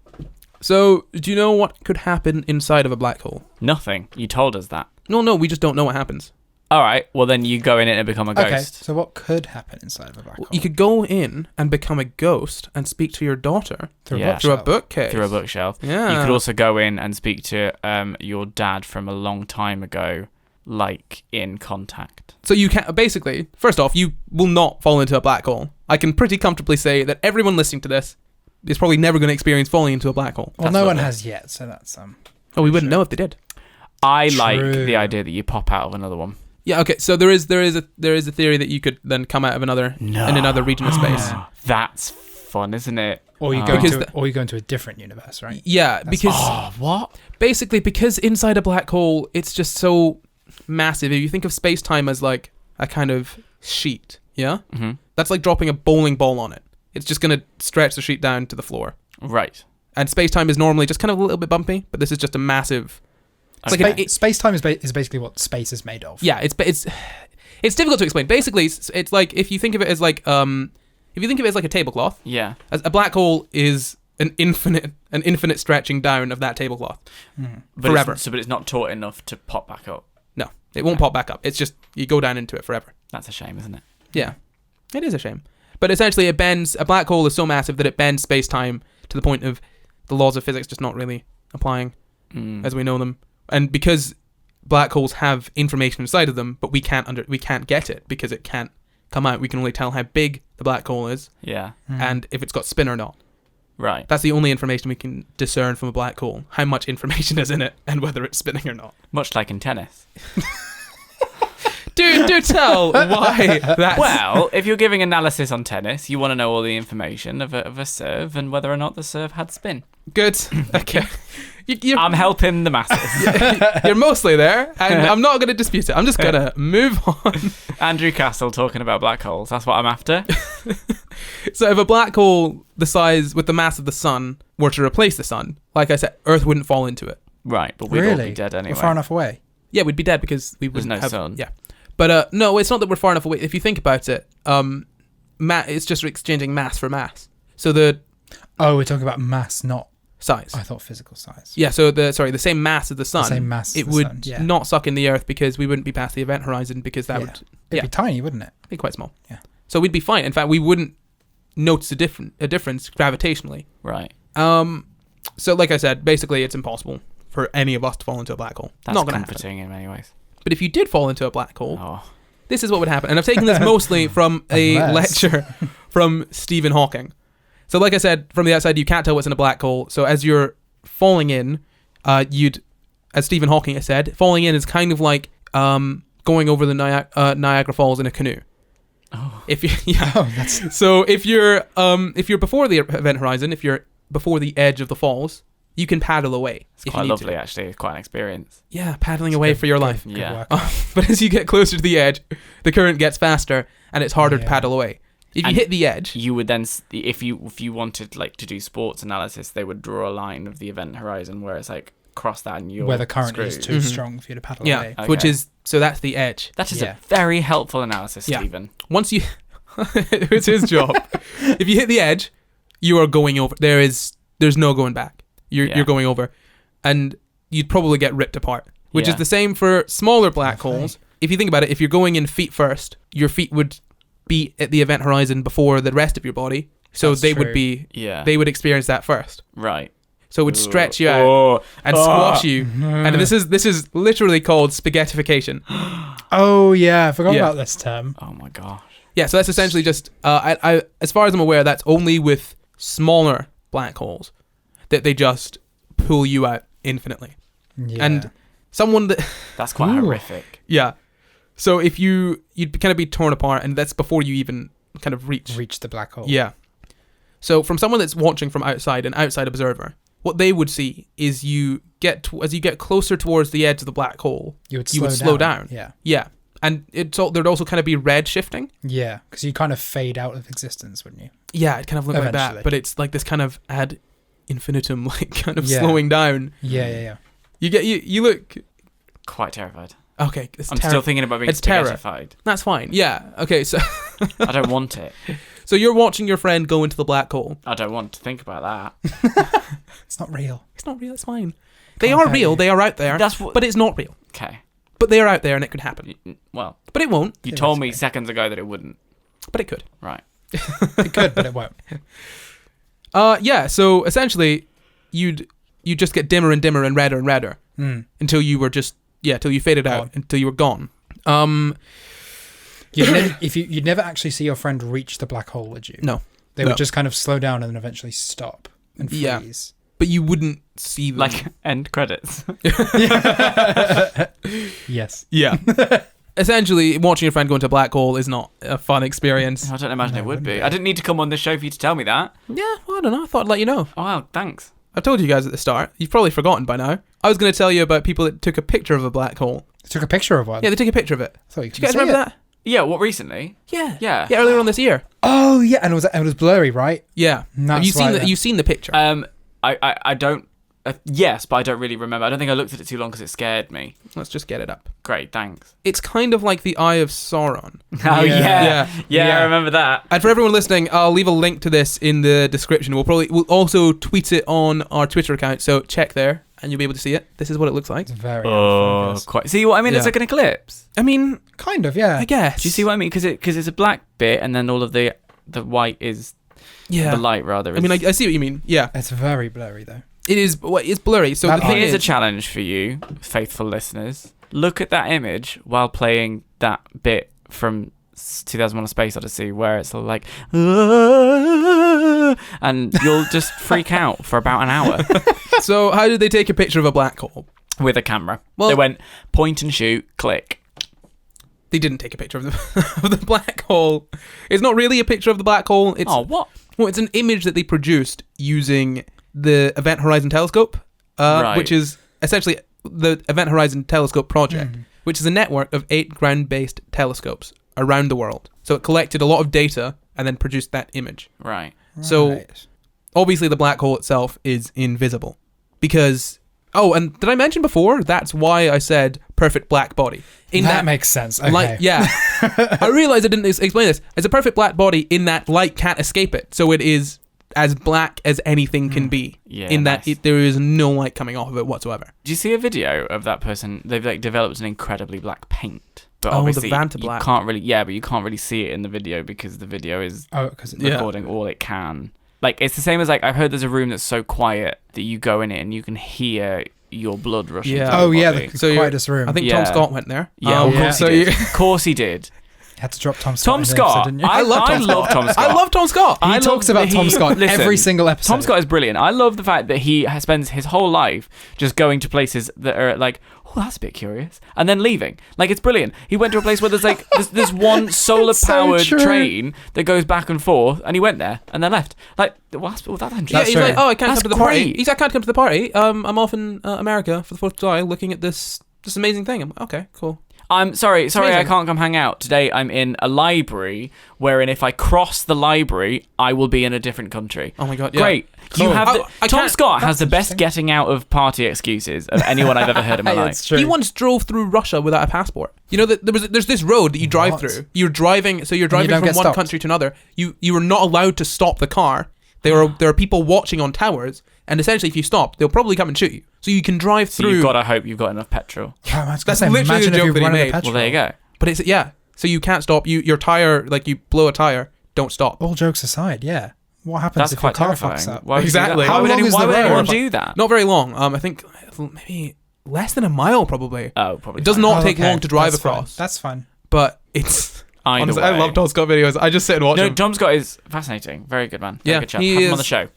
[SPEAKER 1] So, do you know what could happen inside of a black hole?
[SPEAKER 2] Nothing. You told us that.
[SPEAKER 1] No, we just don't know what happens.
[SPEAKER 2] All right. Well, then you go in it and become a ghost.
[SPEAKER 3] Okay, so what could happen inside of a black hole?
[SPEAKER 1] You could go in and become a ghost and speak to your daughter
[SPEAKER 3] Through
[SPEAKER 2] Yeah.
[SPEAKER 3] a
[SPEAKER 1] through a
[SPEAKER 3] bookshelf.
[SPEAKER 1] bookcase.
[SPEAKER 2] Through a bookshelf.
[SPEAKER 1] Yeah.
[SPEAKER 2] You could also go in and speak to your dad from a long time ago, like in Contact.
[SPEAKER 1] So you can basically, first off, you will not fall into a black hole. I can pretty comfortably say that everyone listening to this is probably never going to experience falling into a black hole.
[SPEAKER 3] Well,
[SPEAKER 2] That's
[SPEAKER 3] no one
[SPEAKER 2] lovely.
[SPEAKER 3] has yet, so that's
[SPEAKER 1] Oh, we wouldn't know if they did.
[SPEAKER 2] I like
[SPEAKER 3] True.
[SPEAKER 2] the idea that you pop out of another one.
[SPEAKER 1] Yeah. Okay. So there is a theory that you could then come out of in another region of space.
[SPEAKER 2] That's fun, isn't it?
[SPEAKER 3] or you
[SPEAKER 2] Oh.
[SPEAKER 3] go
[SPEAKER 1] Because
[SPEAKER 3] into a different universe, right?
[SPEAKER 1] Yeah,
[SPEAKER 3] That's
[SPEAKER 1] because
[SPEAKER 2] what?
[SPEAKER 1] basically because inside a black hole it's just so massive. If you think of space-time as like a kind of sheet, yeah?
[SPEAKER 2] Mm-hmm.
[SPEAKER 1] That's like dropping a bowling ball on it. It's just going to stretch the sheet down to the floor.
[SPEAKER 2] Right.
[SPEAKER 1] And space-time is normally just kind of a little bit bumpy, but this is just a massive... It's like
[SPEAKER 3] Space-time is basically what space is made of.
[SPEAKER 1] yeah, it's difficult to explain. Basically, it's like if you think of it as like a tablecloth,
[SPEAKER 2] Yeah.
[SPEAKER 1] a black hole is an infinite stretching down of that tablecloth
[SPEAKER 2] But
[SPEAKER 1] forever.
[SPEAKER 2] But it's not taut enough to pop back up.
[SPEAKER 1] No, it won't pop back up. It's just you go down into it forever.
[SPEAKER 2] That's a shame, isn't it?
[SPEAKER 1] Yeah, it is a shame. But essentially, it bends. A black hole is so massive that it bends space-time to the point of the laws of physics just not really applying as we know them. And because black holes have information inside of them, but we can't get it because it can't come out. We can only tell how big the black hole is
[SPEAKER 2] Yeah.
[SPEAKER 1] and if it's got spin or not.
[SPEAKER 2] Right.
[SPEAKER 1] That's the only information we can discern from a black hole. How much information is in it and whether it's spinning or not.
[SPEAKER 2] Much like in tennis.
[SPEAKER 1] Do tell why that's...
[SPEAKER 2] Well, if you're giving analysis on tennis, you want to know all the information of a serve and whether or not the serve had spin.
[SPEAKER 1] Good. Okay. You're,
[SPEAKER 2] I'm helping the masses.
[SPEAKER 1] you're mostly there, and I'm not going to dispute it. I'm just going to move on.
[SPEAKER 2] Andrew Castle talking about black holes. That's what I'm after.
[SPEAKER 1] So if a black hole the size with the mass of the sun were to replace the sun, like I said, Earth wouldn't fall into it.
[SPEAKER 2] Right, but we'd all
[SPEAKER 3] Really?
[SPEAKER 2] be dead anyway.
[SPEAKER 3] We're far enough away.
[SPEAKER 1] Yeah, we'd be dead because we
[SPEAKER 2] There's
[SPEAKER 1] wouldn't
[SPEAKER 2] no
[SPEAKER 1] have...
[SPEAKER 2] sun.
[SPEAKER 1] Yeah. But no, it's not that we're far enough away. If you think about it, it's just exchanging mass for mass. So the
[SPEAKER 3] Oh, we're talking about mass, not...
[SPEAKER 1] size.
[SPEAKER 3] I thought physical size.
[SPEAKER 1] Yeah, so the same mass as the sun.
[SPEAKER 3] The same mass as
[SPEAKER 1] It
[SPEAKER 3] the
[SPEAKER 1] would
[SPEAKER 3] sun, yeah.
[SPEAKER 1] not suck in the Earth because we wouldn't be past the event horizon because that
[SPEAKER 3] Yeah.
[SPEAKER 1] would
[SPEAKER 3] It'd be tiny, wouldn't it?
[SPEAKER 1] be quite small.
[SPEAKER 3] Yeah.
[SPEAKER 1] So we'd be fine. In fact, we wouldn't notice a difference gravitationally.
[SPEAKER 2] Right.
[SPEAKER 1] So like I said, basically it's impossible for any of us to fall into a black hole.
[SPEAKER 2] That's
[SPEAKER 1] Not going to happen.
[SPEAKER 2] comforting in many ways.
[SPEAKER 1] But if you did fall into a black hole,
[SPEAKER 2] Oh.
[SPEAKER 1] this is what would happen. And I've taken this mostly from a
[SPEAKER 3] Unless.
[SPEAKER 1] lecture from Stephen Hawking. So like I said, from the outside, you can't tell what's in a black hole. So as you're falling in, you'd, as Stephen Hawking has said, falling in is kind of like going over the Niagara Falls in a canoe.
[SPEAKER 2] Oh.
[SPEAKER 1] If you, yeah.
[SPEAKER 3] Oh, that's
[SPEAKER 1] So if you're before the event horizon, if you're before the edge of the falls, you can paddle away.
[SPEAKER 2] It's quite lovely, actually. It's quite an experience.
[SPEAKER 1] Yeah, paddling away for your life.
[SPEAKER 3] Good
[SPEAKER 2] Yeah.
[SPEAKER 3] work.
[SPEAKER 1] But as you get closer to the edge, the current gets faster and it's harder to
[SPEAKER 3] Yeah.
[SPEAKER 1] paddle away. If you
[SPEAKER 2] And
[SPEAKER 1] hit the edge,
[SPEAKER 2] You would then, if you wanted like to do sports analysis, they would draw a line of the event horizon where it's like cross that and you're
[SPEAKER 3] where the current
[SPEAKER 2] screwed.
[SPEAKER 3] is too
[SPEAKER 1] Mhm.
[SPEAKER 3] strong for you to paddle
[SPEAKER 1] yeah,
[SPEAKER 3] away.
[SPEAKER 2] Okay.
[SPEAKER 1] which is so that's the edge.
[SPEAKER 2] That is
[SPEAKER 3] Yeah.
[SPEAKER 2] a very helpful analysis,
[SPEAKER 1] Yeah.
[SPEAKER 2] Stephen.
[SPEAKER 1] Once you, it's his job. If you hit the edge, you are going over. There's no going back.
[SPEAKER 2] Yeah.
[SPEAKER 1] You're going over, and you'd probably get ripped apart. Which
[SPEAKER 2] Yeah.
[SPEAKER 1] is the same for smaller black
[SPEAKER 3] Definitely.
[SPEAKER 1] holes. If you think about it, if you're going in feet first, your feet would be at the event horizon before the rest of your body. So
[SPEAKER 3] That's
[SPEAKER 1] they
[SPEAKER 3] true.
[SPEAKER 1] would be.
[SPEAKER 2] Yeah.
[SPEAKER 1] They would experience that first.
[SPEAKER 2] right.
[SPEAKER 1] So it would stretch you out
[SPEAKER 2] Oh.
[SPEAKER 1] and squash you. And this is literally called spaghettification.
[SPEAKER 3] Oh yeah, I forgot
[SPEAKER 1] Yeah.
[SPEAKER 3] about this term.
[SPEAKER 2] Oh my gosh.
[SPEAKER 1] Yeah, so that's essentially just I as far as I'm aware, that's only with smaller black holes that they just pull you out infinitely.
[SPEAKER 3] Yeah.
[SPEAKER 1] And someone that
[SPEAKER 2] That's quite
[SPEAKER 3] Ooh.
[SPEAKER 2] horrific.
[SPEAKER 1] yeah. So if you'd kind of be torn apart, and that's before you even kind of reach.
[SPEAKER 3] the black hole.
[SPEAKER 1] Yeah. So from someone that's watching from outside, an outside observer, what they would see is as you get closer towards the edge of the black hole,
[SPEAKER 3] You would
[SPEAKER 1] you
[SPEAKER 3] slow,
[SPEAKER 1] would slow down.
[SPEAKER 3] Yeah.
[SPEAKER 1] Yeah, and there'd also kind of be red shifting.
[SPEAKER 3] Yeah, because you kind of fade out of existence, wouldn't you?
[SPEAKER 1] Yeah, it kind of looked like that,
[SPEAKER 3] Eventually.
[SPEAKER 1] but it's like this kind of ad infinitum, like kind of
[SPEAKER 3] Yeah.
[SPEAKER 1] slowing down.
[SPEAKER 3] Yeah.
[SPEAKER 1] You look
[SPEAKER 2] Quite terrified.
[SPEAKER 1] okay. It's
[SPEAKER 2] I'm still thinking about being
[SPEAKER 1] It's terror.
[SPEAKER 2] spaghettified.
[SPEAKER 1] That's fine. Yeah. Okay. So
[SPEAKER 2] I don't want it.
[SPEAKER 1] so you're watching your friend go into the black hole.
[SPEAKER 2] I don't want to think about that.
[SPEAKER 3] It's not real.
[SPEAKER 1] It's not real. It's fine. They
[SPEAKER 3] Can't
[SPEAKER 1] are
[SPEAKER 3] hurt
[SPEAKER 1] real.
[SPEAKER 3] you.
[SPEAKER 1] They are out there.
[SPEAKER 2] That's what.
[SPEAKER 1] But it's not real.
[SPEAKER 2] Okay.
[SPEAKER 1] But they are out there, and it could happen.
[SPEAKER 2] Well,
[SPEAKER 1] But it won't.
[SPEAKER 2] you
[SPEAKER 3] Yeah,
[SPEAKER 2] told
[SPEAKER 3] that's
[SPEAKER 2] me
[SPEAKER 3] okay.
[SPEAKER 2] seconds ago that it wouldn't.
[SPEAKER 1] But it could.
[SPEAKER 2] Right.
[SPEAKER 3] It could, but it won't.
[SPEAKER 1] Yeah. So essentially, you'd just get dimmer and dimmer and redder
[SPEAKER 3] Mm.
[SPEAKER 1] until you were just till you faded out
[SPEAKER 3] Gone.
[SPEAKER 1] until you were gone.
[SPEAKER 3] You'd never actually see your friend reach the black hole, would you?
[SPEAKER 1] No.
[SPEAKER 3] They
[SPEAKER 1] No.
[SPEAKER 3] would just kind of slow down and then eventually stop and
[SPEAKER 1] Yeah.
[SPEAKER 3] freeze.
[SPEAKER 1] But you wouldn't see them.
[SPEAKER 2] Like end credits.
[SPEAKER 3] Yes.
[SPEAKER 1] Yeah. Essentially, watching your friend go into a black hole is not a fun experience.
[SPEAKER 2] I don't imagine
[SPEAKER 3] No,
[SPEAKER 2] it would
[SPEAKER 3] wouldn't
[SPEAKER 2] be.
[SPEAKER 3] be.
[SPEAKER 2] I didn't need to come on this show for you to tell me that.
[SPEAKER 1] Yeah, well, I don't know. I thought I'd let you know.
[SPEAKER 2] Oh, wow, thanks.
[SPEAKER 1] I've told you guys at the start. You've probably forgotten by now. I was going to tell you about people that took a picture of a black hole.
[SPEAKER 3] They took a picture of one.
[SPEAKER 1] Yeah, they took a picture of it.
[SPEAKER 3] I thought you
[SPEAKER 1] Do you guys remember that?
[SPEAKER 2] Yeah, what recently?
[SPEAKER 1] Yeah.
[SPEAKER 2] Yeah.
[SPEAKER 1] Yeah, earlier on this year.
[SPEAKER 3] Oh yeah, and it was blurry, right?
[SPEAKER 1] Yeah. Have
[SPEAKER 3] That's
[SPEAKER 1] you seen
[SPEAKER 3] why
[SPEAKER 1] the
[SPEAKER 3] then.
[SPEAKER 1] You've seen the picture?
[SPEAKER 2] I don't. Yes, but I don't really remember. I don't think I looked at it too long because it scared me.
[SPEAKER 1] Let's just get it up.
[SPEAKER 2] Great, thanks.
[SPEAKER 1] It's kind of like the Eye of Sauron.
[SPEAKER 2] Oh
[SPEAKER 1] Yeah.
[SPEAKER 2] yeah,
[SPEAKER 3] Yeah.
[SPEAKER 2] I remember that.
[SPEAKER 1] And for everyone listening, I'll leave a link to this in the description. We'll also tweet it on our Twitter account, so check there and you'll be able to see it. This is what it looks like.
[SPEAKER 3] It's very
[SPEAKER 2] Oh,
[SPEAKER 3] unfocused.
[SPEAKER 2] quite. See what I mean? It's
[SPEAKER 1] Yeah.
[SPEAKER 2] like an eclipse.
[SPEAKER 1] I mean,
[SPEAKER 3] Kind of, yeah.
[SPEAKER 1] I guess.
[SPEAKER 2] Do you see what I mean? Because it's a black bit, and then all of the white is
[SPEAKER 1] Yeah.
[SPEAKER 2] the light rather.
[SPEAKER 1] I mean, I see what you mean. Yeah.
[SPEAKER 3] It's very blurry though.
[SPEAKER 1] It is. Well, it's blurry. So
[SPEAKER 3] That
[SPEAKER 1] the thing
[SPEAKER 2] Here's a
[SPEAKER 1] is,
[SPEAKER 2] challenge for you, faithful listeners. Look at that image while playing that bit from 2001: A Space Odyssey, where it's like, and you'll just freak out for about an hour
[SPEAKER 1] so how did they take a picture of a black hole?
[SPEAKER 2] with a camera.
[SPEAKER 1] Well-
[SPEAKER 2] They went point and shoot, click.
[SPEAKER 1] They didn't take a picture of the of the black hole. It's not really a picture of the black hole. It's
[SPEAKER 2] Oh, what?
[SPEAKER 1] well, it's an image that they produced using the Event Horizon Telescope,
[SPEAKER 2] Right.
[SPEAKER 1] which is essentially the Event Horizon Telescope project, which is a network of 8 ground-based telescopes around the world. So it collected a lot of data and then produced that image.
[SPEAKER 2] Right.
[SPEAKER 1] So-
[SPEAKER 3] Right.
[SPEAKER 1] Obviously, the black hole itself is invisible because. Oh, and did I mention before? That's why I said perfect black body.
[SPEAKER 3] That makes sense. Okay.
[SPEAKER 1] Light, yeah. I realized I didn't explain this. It's a perfect black body in that light can't escape it. So it is as black as anything can be.
[SPEAKER 2] Yeah,
[SPEAKER 1] in that
[SPEAKER 2] nice.
[SPEAKER 1] there is no light coming off of it whatsoever.
[SPEAKER 2] Do you see a video of that person? They've like developed an incredibly black paint, but
[SPEAKER 1] Oh, the
[SPEAKER 2] obviously
[SPEAKER 1] Vanta
[SPEAKER 2] you
[SPEAKER 1] black.
[SPEAKER 2] can't really. Yeah, but you can't really see it in the video because the video is
[SPEAKER 3] Oh, because
[SPEAKER 1] Yeah.
[SPEAKER 2] recording all it can. Like it's the same as like I've heard there's a room that's so quiet that you go in it and you can hear your blood rushing.
[SPEAKER 1] Yeah.
[SPEAKER 2] through
[SPEAKER 3] Oh
[SPEAKER 2] your
[SPEAKER 3] yeah,
[SPEAKER 2] body.
[SPEAKER 3] the
[SPEAKER 1] So you're-
[SPEAKER 3] quietest room.
[SPEAKER 1] I think
[SPEAKER 2] Yeah.
[SPEAKER 1] Tom Scott went there.
[SPEAKER 2] Yeah, of
[SPEAKER 3] yeah.
[SPEAKER 2] course
[SPEAKER 1] So
[SPEAKER 2] he did.
[SPEAKER 1] you,
[SPEAKER 2] Of course he did.
[SPEAKER 3] Had to drop Tom Scott.
[SPEAKER 2] Tom
[SPEAKER 3] in there,
[SPEAKER 2] Scott.
[SPEAKER 3] didn't you?
[SPEAKER 2] I love Tom Scott.
[SPEAKER 1] I love Tom Scott.
[SPEAKER 3] He talks about Tom Scott every single episode.
[SPEAKER 2] Tom Scott is brilliant. I love the fact that he spends his whole life just going to places that are like, oh, that's a bit curious, and then leaving. Like, it's brilliant. He went to a place where there's like there's one solar-powered train that goes back and forth, and he went there and then left. Like, what's that?
[SPEAKER 1] Yeah, he's like, oh, I can't
[SPEAKER 2] That's
[SPEAKER 1] come to the party.
[SPEAKER 2] great.
[SPEAKER 1] He's like, I can't come to the party. I'm off in America for the 4th of July looking at this amazing thing. I'm okay, cool.
[SPEAKER 2] I'm sorry, I
[SPEAKER 1] amazing.
[SPEAKER 2] can't come hang out. Today I'm in a library wherein if I cross the library, I will be in a different country.
[SPEAKER 1] Oh my god, yeah.
[SPEAKER 2] Great.
[SPEAKER 3] Cool.
[SPEAKER 2] You have Tom Scott has the best
[SPEAKER 3] interesting.
[SPEAKER 2] getting out of party excuses of anyone I've ever heard in my life.
[SPEAKER 3] It's true.
[SPEAKER 1] He once drove through Russia without a passport. You know that there's this road that you drive
[SPEAKER 3] What?
[SPEAKER 1] through. You're driving
[SPEAKER 3] don't
[SPEAKER 1] from
[SPEAKER 3] get
[SPEAKER 1] one
[SPEAKER 3] stopped.
[SPEAKER 1] country to another. You are not allowed to stop the car. There are people watching on towers, and essentially if you stop, they'll probably come and shoot you. So you can drive
[SPEAKER 2] So
[SPEAKER 1] through.
[SPEAKER 2] you've got to hope you've got enough petrol.
[SPEAKER 3] Oh, I was gonna
[SPEAKER 1] That's
[SPEAKER 3] say,
[SPEAKER 1] literally
[SPEAKER 3] imagine
[SPEAKER 1] the
[SPEAKER 3] if
[SPEAKER 1] joke
[SPEAKER 3] you
[SPEAKER 1] that he
[SPEAKER 3] run out of
[SPEAKER 1] made.
[SPEAKER 3] petrol.
[SPEAKER 2] Well, there you go.
[SPEAKER 1] But it's so you can't stop. Your tire, like you blow a tire, don't stop.
[SPEAKER 3] All jokes aside, yeah. What happens
[SPEAKER 2] That's
[SPEAKER 3] if your
[SPEAKER 2] quite
[SPEAKER 3] car
[SPEAKER 2] terrifying.
[SPEAKER 3] fucks up?
[SPEAKER 2] Why would you do
[SPEAKER 1] Exactly.
[SPEAKER 2] that?
[SPEAKER 1] How
[SPEAKER 2] Why
[SPEAKER 3] long is
[SPEAKER 2] would
[SPEAKER 3] the road?
[SPEAKER 2] anyone do that?
[SPEAKER 1] Not very long. I think maybe less than a mile probably.
[SPEAKER 2] Oh, probably.
[SPEAKER 1] It does
[SPEAKER 2] fine.
[SPEAKER 1] not
[SPEAKER 3] Oh,
[SPEAKER 1] take
[SPEAKER 3] okay.
[SPEAKER 1] long to drive
[SPEAKER 3] That's fine.
[SPEAKER 1] across.
[SPEAKER 3] That's fine.
[SPEAKER 1] But it's
[SPEAKER 2] Either
[SPEAKER 1] honestly,
[SPEAKER 2] way.
[SPEAKER 1] I love Tom Scott videos. I just sit and watch
[SPEAKER 2] No,
[SPEAKER 1] them.
[SPEAKER 2] Tom Scott is fascinating. Very good man. Very
[SPEAKER 1] Yeah,
[SPEAKER 2] good chap.
[SPEAKER 1] he
[SPEAKER 2] Have him on the
[SPEAKER 1] is-
[SPEAKER 2] show.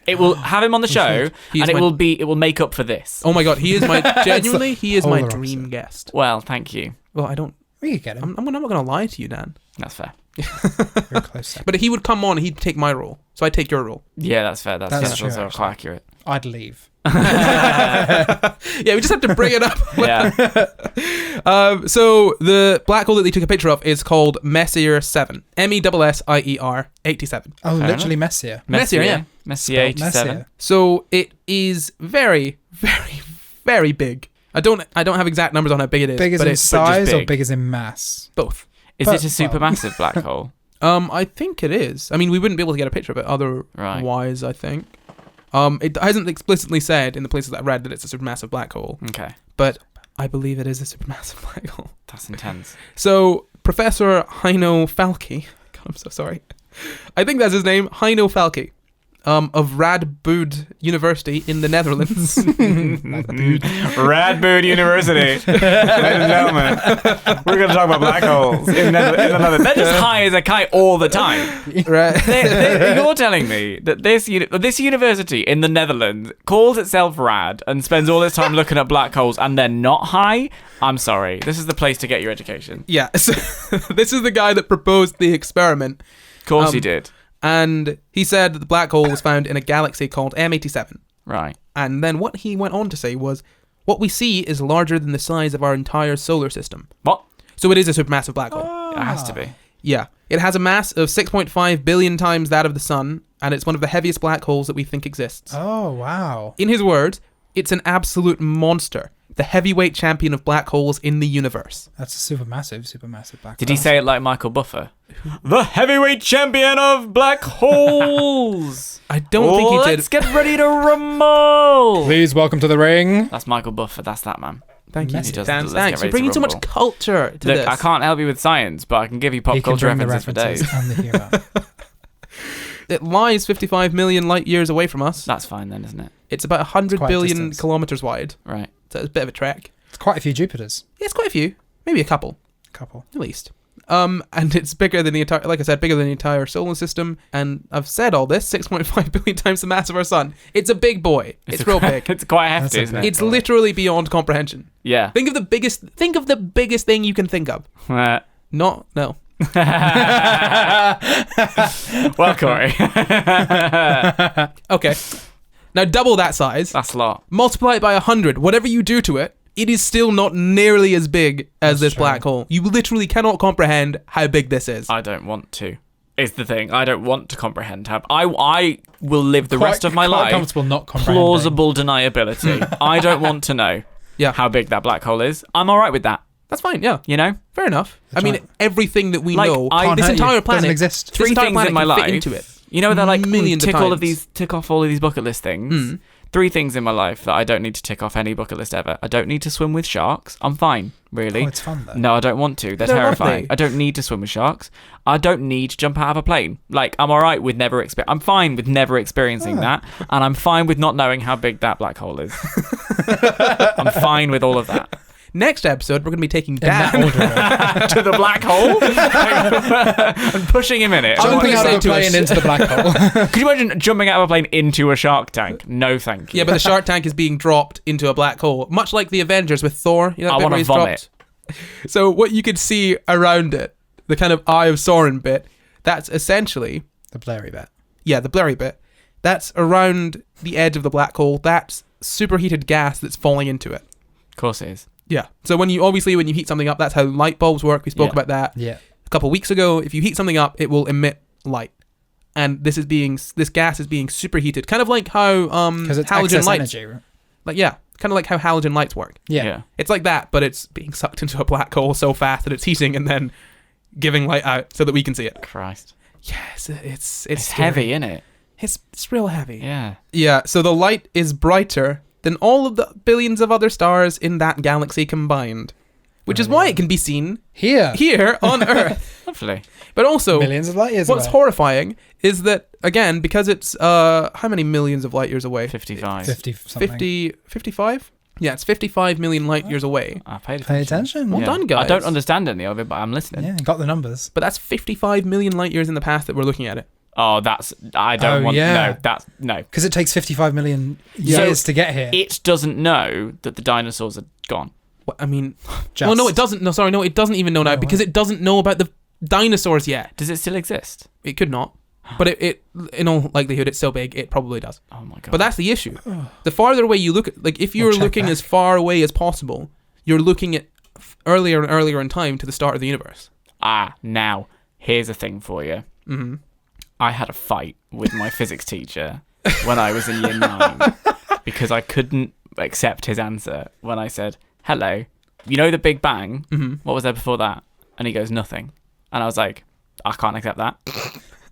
[SPEAKER 2] It will have him on the show,
[SPEAKER 1] He is
[SPEAKER 2] and
[SPEAKER 1] my-
[SPEAKER 2] it will make up for this.
[SPEAKER 1] Oh my god, he is my genuinely. He is my
[SPEAKER 3] polar
[SPEAKER 1] dream
[SPEAKER 3] opposite.
[SPEAKER 1] guest.
[SPEAKER 2] Well, thank you.
[SPEAKER 1] Well, I don't.
[SPEAKER 3] We could get him.
[SPEAKER 1] I'm not going to lie to you, Dan.
[SPEAKER 2] That's fair.
[SPEAKER 3] Very close second.
[SPEAKER 1] But he would come on. He'd take my role, so I take your role.
[SPEAKER 2] Yeah, that's fair. That's
[SPEAKER 3] That's true,
[SPEAKER 2] also
[SPEAKER 3] actually.
[SPEAKER 2] quite accurate.
[SPEAKER 3] I'd leave.
[SPEAKER 1] Yeah, we just have to bring it up.
[SPEAKER 2] Yeah.
[SPEAKER 1] So the black hole that they took a picture of is called Messier 7. MESSIER 87.
[SPEAKER 3] Oh,
[SPEAKER 2] Fair
[SPEAKER 3] literally Messier.
[SPEAKER 1] Messier, yeah.
[SPEAKER 2] Messier
[SPEAKER 3] Spelled
[SPEAKER 2] 87.
[SPEAKER 3] Messier.
[SPEAKER 1] So it is very, very, very big. I don't have exact numbers on how big it is.
[SPEAKER 3] Big as
[SPEAKER 1] but
[SPEAKER 3] in
[SPEAKER 1] it's
[SPEAKER 3] size or
[SPEAKER 2] big.
[SPEAKER 3] big as in mass?
[SPEAKER 1] both.
[SPEAKER 2] Is
[SPEAKER 3] But-
[SPEAKER 2] it a supermassive black hole?
[SPEAKER 1] I think it is. I mean, we wouldn't be able to get a picture of it otherwise, I think. It hasn't explicitly said in the places that I read that it's a supermassive black hole,
[SPEAKER 2] Okay.
[SPEAKER 1] but I believe it is a supermassive black hole.
[SPEAKER 2] That's intense.
[SPEAKER 1] So, Professor Heino Falke, God, I'm so sorry. I think that's his name, Heino Falke, of Radboud University in the Netherlands.
[SPEAKER 2] Radboud University. Ladies and gentlemen, we're going to talk about black holes in another. They're just high as a kite all the time.
[SPEAKER 1] Right.
[SPEAKER 2] You're telling me that this university in the Netherlands calls itself rad and spends all its time looking at black holes and they're not high? I'm sorry. This is the place to get your education.
[SPEAKER 1] Yeah, so this is the guy that proposed the experiment.
[SPEAKER 2] Of course he did.
[SPEAKER 1] And he said that the black hole was found in a galaxy called M87.
[SPEAKER 2] Right.
[SPEAKER 1] And then what he went on to say was, what we see is larger than the size of our entire solar system.
[SPEAKER 2] What?
[SPEAKER 1] So it is a supermassive black hole.
[SPEAKER 2] It has to be.
[SPEAKER 1] Yeah. It has a mass of 6.5 billion times that of the sun, and it's one of the heaviest black holes that we think exists.
[SPEAKER 3] Oh, wow.
[SPEAKER 1] In his words, it's an absolute monster. The heavyweight champion of black holes in the universe.
[SPEAKER 3] That's a supermassive black
[SPEAKER 2] Did
[SPEAKER 3] hole.
[SPEAKER 2] he say it like Michael Buffer? The heavyweight champion of black holes.
[SPEAKER 1] I don't think he did.
[SPEAKER 2] Let's get ready to rumble.
[SPEAKER 3] Please welcome to the ring.
[SPEAKER 2] That's Michael Buffer. That's that man.
[SPEAKER 1] Thank you.
[SPEAKER 3] He
[SPEAKER 2] does
[SPEAKER 1] Dan,
[SPEAKER 2] the Let's
[SPEAKER 1] thanks.
[SPEAKER 2] Get
[SPEAKER 1] You're
[SPEAKER 2] Ready to
[SPEAKER 1] bringing so much
[SPEAKER 2] Rumble.
[SPEAKER 1] culture to
[SPEAKER 2] Look,
[SPEAKER 1] this.
[SPEAKER 2] I can't help you with science, but I can give you pop
[SPEAKER 3] He can
[SPEAKER 2] culture
[SPEAKER 3] bring the
[SPEAKER 2] references for days.
[SPEAKER 3] references and the humour.
[SPEAKER 1] It lies 55 million light years away from us.
[SPEAKER 2] That's fine then, isn't it?
[SPEAKER 1] It's about 100
[SPEAKER 3] It's quite a
[SPEAKER 1] billion
[SPEAKER 3] distance.
[SPEAKER 1] kilometers wide.
[SPEAKER 2] Right.
[SPEAKER 1] So it's a bit of a trek.
[SPEAKER 3] It's quite a few Jupiters.
[SPEAKER 1] Yeah, it's quite a few. Maybe a couple,
[SPEAKER 3] Couple.
[SPEAKER 1] at least. And it's bigger than the entire, like I said, bigger than the entire solar system. And I've said all this, 6.5 billion times the mass of our sun. It's a big boy. It's real big.
[SPEAKER 2] It's quite
[SPEAKER 3] That's
[SPEAKER 2] hefty,
[SPEAKER 3] a
[SPEAKER 2] isn't
[SPEAKER 3] big-
[SPEAKER 2] it?
[SPEAKER 1] It's literally beyond comprehension.
[SPEAKER 2] Yeah.
[SPEAKER 1] Think of the biggest thing you can think of.
[SPEAKER 2] Uh,
[SPEAKER 1] No.
[SPEAKER 2] well, Corey.
[SPEAKER 1] Okay. Now double that size.
[SPEAKER 2] That's a lot.
[SPEAKER 1] Multiply it by 100. Whatever you do to it, it is still not nearly as big as
[SPEAKER 3] That's
[SPEAKER 1] this
[SPEAKER 3] true.
[SPEAKER 1] black hole. You literally cannot comprehend how big this is.
[SPEAKER 2] I don't want to. Is the thing. I don't want to comprehend how. I will live the rest of my
[SPEAKER 3] Quite
[SPEAKER 2] life
[SPEAKER 3] comfortable not comprehending.
[SPEAKER 2] plausible deniability. I don't want to know
[SPEAKER 1] Yeah.
[SPEAKER 2] how big that black hole is. I'm all right with that.
[SPEAKER 1] That's fine, yeah.
[SPEAKER 2] You know?
[SPEAKER 1] Fair enough. I mean,
[SPEAKER 3] giant-
[SPEAKER 1] everything that we
[SPEAKER 2] Like,
[SPEAKER 1] know,
[SPEAKER 2] I-
[SPEAKER 3] Can't
[SPEAKER 1] this
[SPEAKER 3] hurt you.
[SPEAKER 1] entire planet
[SPEAKER 3] Doesn't exist.
[SPEAKER 1] this
[SPEAKER 2] Three
[SPEAKER 1] entire
[SPEAKER 2] things
[SPEAKER 1] planet
[SPEAKER 2] in my
[SPEAKER 1] can fit
[SPEAKER 2] life.
[SPEAKER 1] into it.
[SPEAKER 2] You know, they're like,
[SPEAKER 1] Millions of
[SPEAKER 2] tick all of
[SPEAKER 1] times.
[SPEAKER 2] these, tick off all of these bucket list things.
[SPEAKER 1] Mm.
[SPEAKER 2] 3 things in my life that I don't need to tick off any bucket list ever. I don't need to swim with sharks. I'm fine, really.
[SPEAKER 3] Oh, it's fun though.
[SPEAKER 2] No, I don't want to. They're
[SPEAKER 1] They're
[SPEAKER 2] terrifying.
[SPEAKER 1] lovely.
[SPEAKER 2] I don't need to swim with sharks. I don't need to jump out of a plane. Like, I'm all right with never I'm fine with never experiencing that, and I'm fine with not knowing how big that black hole is. I'm fine with all of that.
[SPEAKER 1] Next episode, we're going to be taking
[SPEAKER 3] In that
[SPEAKER 1] Dan.
[SPEAKER 3] order.
[SPEAKER 2] To the black hole and pushing him in it.
[SPEAKER 3] Jumping out of a
[SPEAKER 1] into a
[SPEAKER 3] plane
[SPEAKER 1] sh-
[SPEAKER 3] into the black hole.
[SPEAKER 2] Could you imagine jumping out of a plane into a shark tank? No, thank you.
[SPEAKER 1] Yeah, but the shark tank is being dropped into a black hole, much like the Avengers with Thor. You know, that
[SPEAKER 2] I
[SPEAKER 1] bit
[SPEAKER 2] want
[SPEAKER 1] where
[SPEAKER 2] to
[SPEAKER 1] he's
[SPEAKER 2] vomit.
[SPEAKER 1] dropped? So what you could see around it, the kind of Eye of Sauron bit, that's essentially,
[SPEAKER 3] The blurry bit.
[SPEAKER 1] yeah, the blurry bit. That's around the edge of the black hole. That's superheated gas that's falling into it.
[SPEAKER 2] Of course it is.
[SPEAKER 1] Yeah. So when you heat something up, that's how light bulbs work. We spoke
[SPEAKER 2] Yeah.
[SPEAKER 1] about that
[SPEAKER 3] Yeah.
[SPEAKER 1] a couple of weeks ago. If you heat something up, it will emit light. And this gas is being superheated, kind of like how
[SPEAKER 3] Because it's
[SPEAKER 1] halogen
[SPEAKER 3] excess
[SPEAKER 1] lights,
[SPEAKER 3] energy. Right?
[SPEAKER 1] like kind of like how halogen lights work.
[SPEAKER 3] Yeah.
[SPEAKER 1] It's like that, but it's being sucked into a black hole so fast that it's heating and then giving light out so that we can see it.
[SPEAKER 2] Christ.
[SPEAKER 1] Yes, it's
[SPEAKER 2] It's
[SPEAKER 1] scary.
[SPEAKER 2] heavy, isn't it?
[SPEAKER 1] It's real heavy.
[SPEAKER 2] Yeah.
[SPEAKER 1] Yeah, so the light is brighter than all of the billions of other stars in that galaxy combined, which is why it can be seen
[SPEAKER 3] Here.
[SPEAKER 1] here on Earth.
[SPEAKER 2] Lovely.
[SPEAKER 1] But also,
[SPEAKER 3] Millions of light years
[SPEAKER 1] what's
[SPEAKER 3] away.
[SPEAKER 1] horrifying is that, again, because it's how many millions of light years away?
[SPEAKER 2] 55.
[SPEAKER 3] 50 something.
[SPEAKER 1] 55? Yeah, it's 55 million light years away.
[SPEAKER 2] I paid
[SPEAKER 3] Pay
[SPEAKER 2] attention.
[SPEAKER 3] attention.
[SPEAKER 1] Well done, guys.
[SPEAKER 2] I don't understand any of it, but I'm listening.
[SPEAKER 3] Yeah, got the numbers.
[SPEAKER 1] But that's 55 million light years in the past that we're looking at it.
[SPEAKER 2] Oh, I don't
[SPEAKER 3] Oh,
[SPEAKER 2] want.
[SPEAKER 3] yeah.
[SPEAKER 2] No, that's no.
[SPEAKER 3] Because it takes 55 million years to get here.
[SPEAKER 2] It doesn't know that the dinosaurs are gone.
[SPEAKER 1] I mean,
[SPEAKER 3] Just.
[SPEAKER 1] well, no, it doesn't. No, sorry, no, it doesn't even know now
[SPEAKER 3] Oh,
[SPEAKER 1] because it doesn't know about the dinosaurs yet.
[SPEAKER 2] Does it still exist?
[SPEAKER 1] It could not, but it in all likelihood, it's so big, it probably does.
[SPEAKER 2] Oh my god.
[SPEAKER 1] But that's the issue. The farther away you look at, like, if you're
[SPEAKER 3] check
[SPEAKER 1] looking
[SPEAKER 3] back.
[SPEAKER 1] as far away as possible, you're looking at earlier and earlier in time to the start of the universe.
[SPEAKER 2] Now here's a thing for you.
[SPEAKER 1] Mm-hmm.
[SPEAKER 2] I had a fight with my physics teacher when I was in year 9 because I couldn't accept his answer when I said, "Hello, you know the Big Bang?
[SPEAKER 1] Mm-hmm.
[SPEAKER 2] What was there before that?" And he goes, "Nothing." And I was like, "I can't accept that."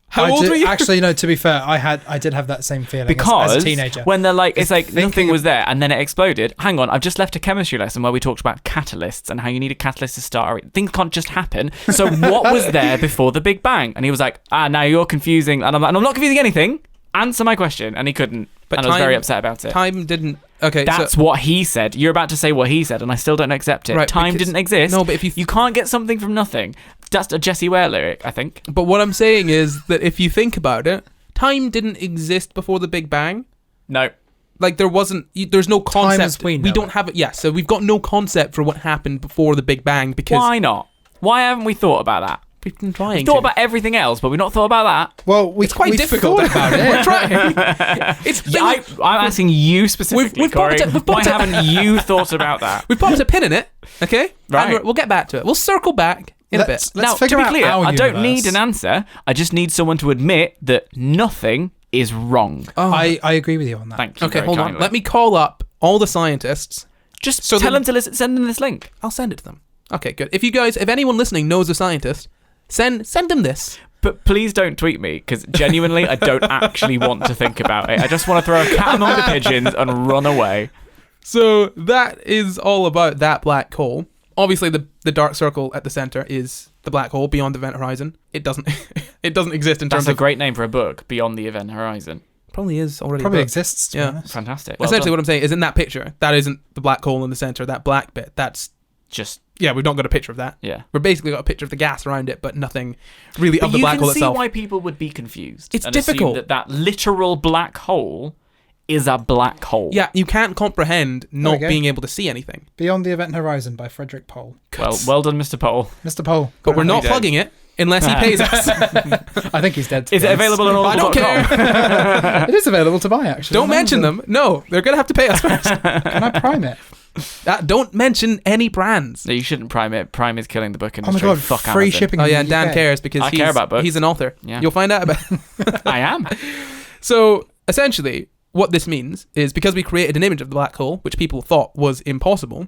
[SPEAKER 1] How old were you?
[SPEAKER 3] Actually, no, to be fair, I did have that same feeling
[SPEAKER 2] Because
[SPEAKER 3] as a teenager.
[SPEAKER 2] when they're like, it's like
[SPEAKER 3] Thinking
[SPEAKER 2] nothing
[SPEAKER 3] of-
[SPEAKER 2] was there and then it exploded. Hang on, I've just left a chemistry lesson where we talked about catalysts and how you need a catalyst to start. Things can't just happen. So what was there before the Big Bang? And he was like, now you're confusing. And I'm like, I'm not confusing anything. Answer my question. And he couldn't.
[SPEAKER 1] But
[SPEAKER 2] And I was very upset about it.
[SPEAKER 1] Time didn't. Okay,
[SPEAKER 2] That's
[SPEAKER 1] so,
[SPEAKER 2] what he said. You're about to say what he said, and I still don't accept it.
[SPEAKER 1] Right,
[SPEAKER 2] Time
[SPEAKER 1] because-
[SPEAKER 2] didn't exist.
[SPEAKER 1] no, but if
[SPEAKER 2] you can't get something from nothing. That's a Jessie Ware lyric, I think.
[SPEAKER 1] But what I'm saying is that if you think about it, time didn't exist before the Big Bang.
[SPEAKER 2] No.
[SPEAKER 1] Like there wasn't. There's no concept.
[SPEAKER 3] as we know
[SPEAKER 1] don't
[SPEAKER 3] it.
[SPEAKER 1] have it. Yeah, so we've got no concept for what happened before the Big Bang because
[SPEAKER 2] Why not? Why haven't we thought about that?
[SPEAKER 1] we've been trying.
[SPEAKER 2] We've thought
[SPEAKER 1] to.
[SPEAKER 2] about everything else, but we've not thought about that.
[SPEAKER 3] Well,
[SPEAKER 1] It's quite difficult
[SPEAKER 3] about
[SPEAKER 1] We're
[SPEAKER 3] it.
[SPEAKER 1] trying. It's
[SPEAKER 2] I'm asking you specifically,
[SPEAKER 1] we've
[SPEAKER 2] Corey.
[SPEAKER 1] popped it- we've
[SPEAKER 2] Why
[SPEAKER 1] popped it-
[SPEAKER 2] haven't you thought about that?
[SPEAKER 1] We've popped a pin in it, okay?
[SPEAKER 2] Right.
[SPEAKER 1] And we'll get back to it. We'll circle back in a bit.
[SPEAKER 3] Let's
[SPEAKER 2] Now, to
[SPEAKER 3] figure
[SPEAKER 2] be
[SPEAKER 3] out
[SPEAKER 2] clear,
[SPEAKER 3] our
[SPEAKER 2] I don't
[SPEAKER 3] universe.
[SPEAKER 2] need an answer. I just need someone to admit that nothing is wrong.
[SPEAKER 1] Oh,
[SPEAKER 3] I agree with you on that.
[SPEAKER 2] Thank you.
[SPEAKER 1] okay,
[SPEAKER 2] very
[SPEAKER 1] hold on.
[SPEAKER 2] kindly.
[SPEAKER 1] Let me call up all the scientists.
[SPEAKER 2] just
[SPEAKER 1] so
[SPEAKER 2] tell
[SPEAKER 1] then-
[SPEAKER 2] them to send them this link.
[SPEAKER 1] I'll send it to them. Okay, good. If anyone listening knows a scientist, send them this.
[SPEAKER 2] But please don't tweet me, because genuinely, I don't actually want to think about it. I just want to throw a cat among the pigeons and run away.
[SPEAKER 1] So that is all about that black hole. Obviously, the dark circle at the center is the black hole beyond the event horizon. It doesn't exist in
[SPEAKER 2] That's
[SPEAKER 1] terms
[SPEAKER 2] a
[SPEAKER 1] of.
[SPEAKER 2] great name for a book, Beyond the Event Horizon.
[SPEAKER 1] Probably is already.
[SPEAKER 3] Probably
[SPEAKER 1] a book.
[SPEAKER 3] exists. To
[SPEAKER 1] Yeah.
[SPEAKER 3] be honest.
[SPEAKER 2] Fantastic.
[SPEAKER 1] Essentially, what I'm saying is in that picture, that isn't the black hole in the center. That black bit, that's
[SPEAKER 2] just
[SPEAKER 1] we've not got a picture of that.
[SPEAKER 2] yeah.
[SPEAKER 1] We've basically got a picture of the gas around it, but nothing really of
[SPEAKER 2] But
[SPEAKER 1] the
[SPEAKER 2] you
[SPEAKER 1] black
[SPEAKER 2] can
[SPEAKER 1] hole
[SPEAKER 2] see
[SPEAKER 1] itself.
[SPEAKER 2] why people would be confused.
[SPEAKER 1] It's
[SPEAKER 2] and
[SPEAKER 1] difficult.
[SPEAKER 2] assume that literal black hole is a black hole.
[SPEAKER 1] Yeah, you can't comprehend
[SPEAKER 3] we
[SPEAKER 1] not
[SPEAKER 3] go.
[SPEAKER 1] being able to see anything.
[SPEAKER 3] Beyond the Event Horizon by Frederick Pohl.
[SPEAKER 2] Well done, Mr. Pohl.
[SPEAKER 3] Mr. Pohl.
[SPEAKER 1] But we're not
[SPEAKER 2] dead.
[SPEAKER 1] plugging it unless he pays us.
[SPEAKER 3] I think he's dead. to
[SPEAKER 2] Is
[SPEAKER 3] be
[SPEAKER 2] it
[SPEAKER 3] honest.
[SPEAKER 2] available on
[SPEAKER 1] I don't care.
[SPEAKER 3] It is available to buy, actually.
[SPEAKER 1] Don't mention them. No, they're gonna have to pay us first.
[SPEAKER 3] Can I prime it?
[SPEAKER 1] Don't mention any brands.
[SPEAKER 2] No, you shouldn't Prime it. Prime is killing the book
[SPEAKER 3] Oh my
[SPEAKER 2] industry.
[SPEAKER 3] god,
[SPEAKER 2] Fuck
[SPEAKER 3] free
[SPEAKER 2] Amazon.
[SPEAKER 3] shipping.
[SPEAKER 1] Oh
[SPEAKER 3] in
[SPEAKER 1] yeah,
[SPEAKER 3] the
[SPEAKER 1] and Dan
[SPEAKER 3] UK.
[SPEAKER 1] cares because
[SPEAKER 2] I care about books.
[SPEAKER 1] he's an author.
[SPEAKER 2] Yeah.
[SPEAKER 1] You'll find out about.
[SPEAKER 2] I am.
[SPEAKER 1] So essentially, what this means is because we created an image of the black hole, which people thought was impossible,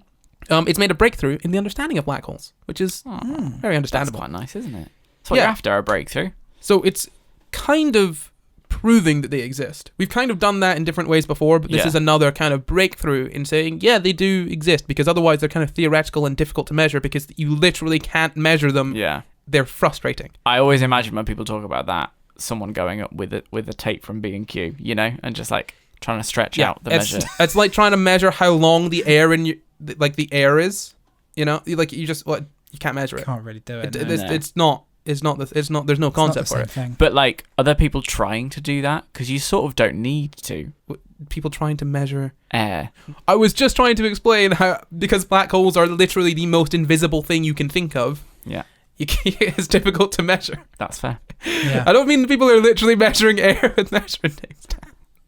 [SPEAKER 1] it's made a breakthrough in the understanding of black holes, which is very
[SPEAKER 2] That's
[SPEAKER 1] understandable.
[SPEAKER 2] quite nice, isn't it? That's what
[SPEAKER 1] Yeah.
[SPEAKER 2] you're after, a breakthrough.
[SPEAKER 1] So it's kind of proving that they exist. We've kind of done that in different ways before, but this
[SPEAKER 2] Yeah.
[SPEAKER 1] is another kind of breakthrough in saying, yeah, they do exist, because otherwise they're kind of theoretical and difficult to measure because you literally can't measure them.
[SPEAKER 2] Yeah.
[SPEAKER 1] They're frustrating.
[SPEAKER 2] I always imagine when people talk about that, someone going up with a tape from B&Q, you know, and just like trying to stretch out the
[SPEAKER 1] it's,
[SPEAKER 2] measure.
[SPEAKER 1] it's like trying to measure how long the air in the air is. You know, like you can't measure it.
[SPEAKER 3] Can't really do it. no.
[SPEAKER 1] It's not. There's no
[SPEAKER 3] It's not
[SPEAKER 1] concept
[SPEAKER 3] the
[SPEAKER 1] for
[SPEAKER 3] same
[SPEAKER 1] it.
[SPEAKER 3] thing.
[SPEAKER 2] But like, are there people trying to do that? Because you sort of don't need to.
[SPEAKER 1] People trying to measure
[SPEAKER 2] Air.
[SPEAKER 1] I was just trying to explain how, because black holes are literally the most invisible thing you can think of.
[SPEAKER 2] Yeah.
[SPEAKER 1] It's difficult to measure.
[SPEAKER 2] That's fair.
[SPEAKER 3] Yeah.
[SPEAKER 1] I don't mean people are literally measuring air with measuring things.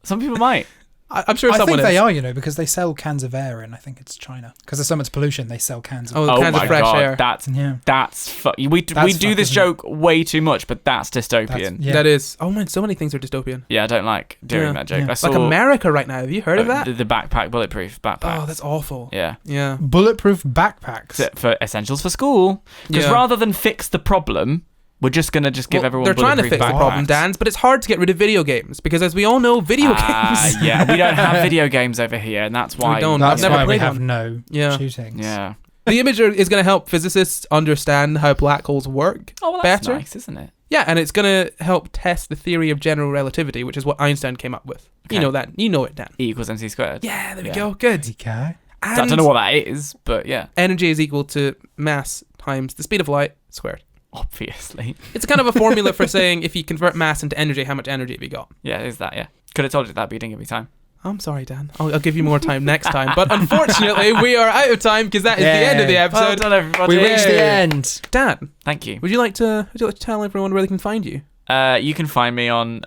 [SPEAKER 2] Some people might.
[SPEAKER 1] I'm sure
[SPEAKER 3] I
[SPEAKER 1] someone
[SPEAKER 3] think
[SPEAKER 1] is.
[SPEAKER 3] they are, because they sell cans of air in, I think it's China. Because there's so much pollution, they sell cans of
[SPEAKER 1] Oh,
[SPEAKER 2] Oh
[SPEAKER 1] cans
[SPEAKER 2] my
[SPEAKER 1] of fresh
[SPEAKER 2] god,
[SPEAKER 1] air.
[SPEAKER 2] that's we do
[SPEAKER 3] That's
[SPEAKER 2] this
[SPEAKER 3] fucked,
[SPEAKER 2] joke way too much, but that's dystopian.
[SPEAKER 3] Yeah.
[SPEAKER 1] That is. Oh man, so many things are dystopian.
[SPEAKER 2] Yeah, I don't like doing
[SPEAKER 1] Yeah,
[SPEAKER 2] that joke.
[SPEAKER 3] yeah.
[SPEAKER 2] I saw
[SPEAKER 1] Like America right now. Have you heard of that?
[SPEAKER 2] The backpack, bulletproof backpack.
[SPEAKER 1] Oh, that's awful.
[SPEAKER 2] Yeah.
[SPEAKER 1] Yeah.
[SPEAKER 3] Bulletproof backpacks.
[SPEAKER 2] For essentials for school. Because
[SPEAKER 1] Yeah.
[SPEAKER 2] rather than fix the problem, we're just going to give
[SPEAKER 1] Well,
[SPEAKER 2] everyone
[SPEAKER 1] they're trying to
[SPEAKER 2] bulletproof
[SPEAKER 1] fix the problem,
[SPEAKER 2] backpacks.
[SPEAKER 1] Dan, but it's hard to get rid of video games because, as we all know, video games.
[SPEAKER 2] Yeah, we don't have video games over here, and that's why.
[SPEAKER 1] We don't.
[SPEAKER 3] That's
[SPEAKER 1] I've never
[SPEAKER 3] why we
[SPEAKER 1] played
[SPEAKER 3] have
[SPEAKER 1] one.
[SPEAKER 3] no
[SPEAKER 1] Yeah.
[SPEAKER 3] shootings.
[SPEAKER 2] Yeah.
[SPEAKER 1] The imager is going to help physicists understand how black holes work
[SPEAKER 2] Oh, well, that's
[SPEAKER 1] better.
[SPEAKER 2] nice, isn't it?
[SPEAKER 1] Yeah, and it's going to help test the theory of general relativity, which is what Einstein came up with.
[SPEAKER 2] Okay.
[SPEAKER 1] You know that. You know it, Dan.
[SPEAKER 2] E equals mc squared.
[SPEAKER 1] Yeah, there we
[SPEAKER 2] Yeah.
[SPEAKER 1] go. Good.
[SPEAKER 3] Okay.
[SPEAKER 2] I don't know what that is, but yeah,
[SPEAKER 1] Energy is equal to mass times the speed of light squared.
[SPEAKER 2] obviously.
[SPEAKER 1] It's kind of a formula for saying if you convert mass into energy, how much energy have you got?
[SPEAKER 2] Yeah, it is that, yeah. Could have told you that, but you didn't give me time.
[SPEAKER 1] I'm sorry, Dan. I'll give you more time next time. But unfortunately, we are out of time because that is the end of the
[SPEAKER 3] Yay.
[SPEAKER 2] Well
[SPEAKER 1] episode.
[SPEAKER 2] done, everybody.
[SPEAKER 3] We reached the
[SPEAKER 1] Yay.
[SPEAKER 3] end.
[SPEAKER 1] Dan,
[SPEAKER 2] Thank you.
[SPEAKER 1] would you like to tell everyone where they can find you?
[SPEAKER 2] You can find me on...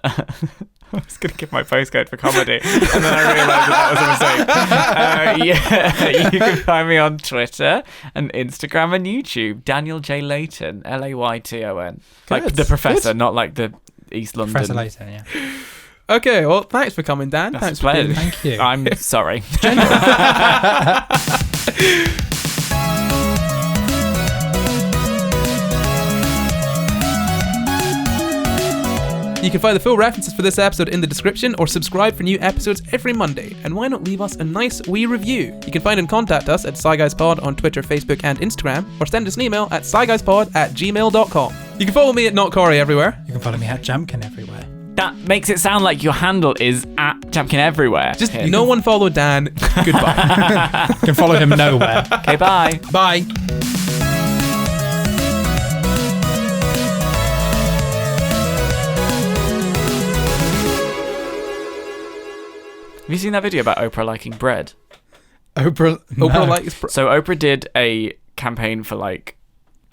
[SPEAKER 2] I was going to give my postcode for comedy, and then I realised that was a mistake. Yeah, you can find me on Twitter and Instagram and YouTube. Daniel J Layton, Layton. Like
[SPEAKER 1] Good.
[SPEAKER 2] the professor,
[SPEAKER 1] Good.
[SPEAKER 2] not like the East London.
[SPEAKER 3] Professor Layton, yeah.
[SPEAKER 1] Okay, well, thanks for coming, Dan.
[SPEAKER 2] That's
[SPEAKER 1] Thanks
[SPEAKER 2] a pleasure.
[SPEAKER 1] for being...
[SPEAKER 3] Thank you.
[SPEAKER 2] I'm sorry.
[SPEAKER 1] You can find the full references for this episode in the description or subscribe for new episodes every Monday. And why not leave us a nice wee review? You can find and contact us at SciGuysPod on Twitter, Facebook and Instagram, or send us an email at sciguyspod@gmail.com. You can follow me at Not Corey everywhere.
[SPEAKER 3] You can follow me at Jamkin everywhere.
[SPEAKER 2] That makes it sound like your handle is at Champkin Everywhere.
[SPEAKER 1] Just
[SPEAKER 2] Here.
[SPEAKER 1] no one follow Dan. Goodbye.
[SPEAKER 3] You can follow him nowhere.
[SPEAKER 2] Okay, bye.
[SPEAKER 1] Bye.
[SPEAKER 2] Have you seen that video about Oprah liking bread?
[SPEAKER 3] Oprah.
[SPEAKER 1] Oprah likes...
[SPEAKER 2] So Oprah did a campaign for like,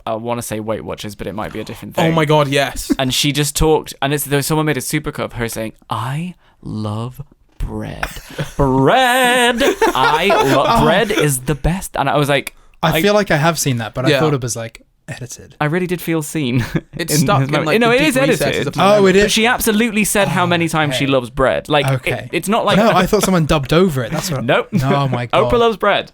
[SPEAKER 2] I want to say Weight Watchers, but it might be a different thing.
[SPEAKER 1] Oh my god, yes.
[SPEAKER 2] And she just talked, and someone made a supercut of her saying, "I love bread. Bread. Bread is the best." And I was like,
[SPEAKER 3] I feel like I have seen that, but
[SPEAKER 1] Yeah.
[SPEAKER 3] I thought it was like edited.
[SPEAKER 2] I really did feel seen.
[SPEAKER 1] It's stuck in like
[SPEAKER 2] no,
[SPEAKER 1] the
[SPEAKER 2] it
[SPEAKER 1] deep
[SPEAKER 2] is
[SPEAKER 1] recesses
[SPEAKER 2] edited.
[SPEAKER 1] of my
[SPEAKER 3] Oh, it
[SPEAKER 1] memory.
[SPEAKER 3] is.
[SPEAKER 2] But she absolutely said how many times she
[SPEAKER 3] okay.
[SPEAKER 2] loves bread. Like,
[SPEAKER 3] Okay.
[SPEAKER 2] it's not like
[SPEAKER 3] No, I thought someone dubbed over it. That's what.
[SPEAKER 2] Nope.
[SPEAKER 3] No, my god.
[SPEAKER 2] Oprah loves bread.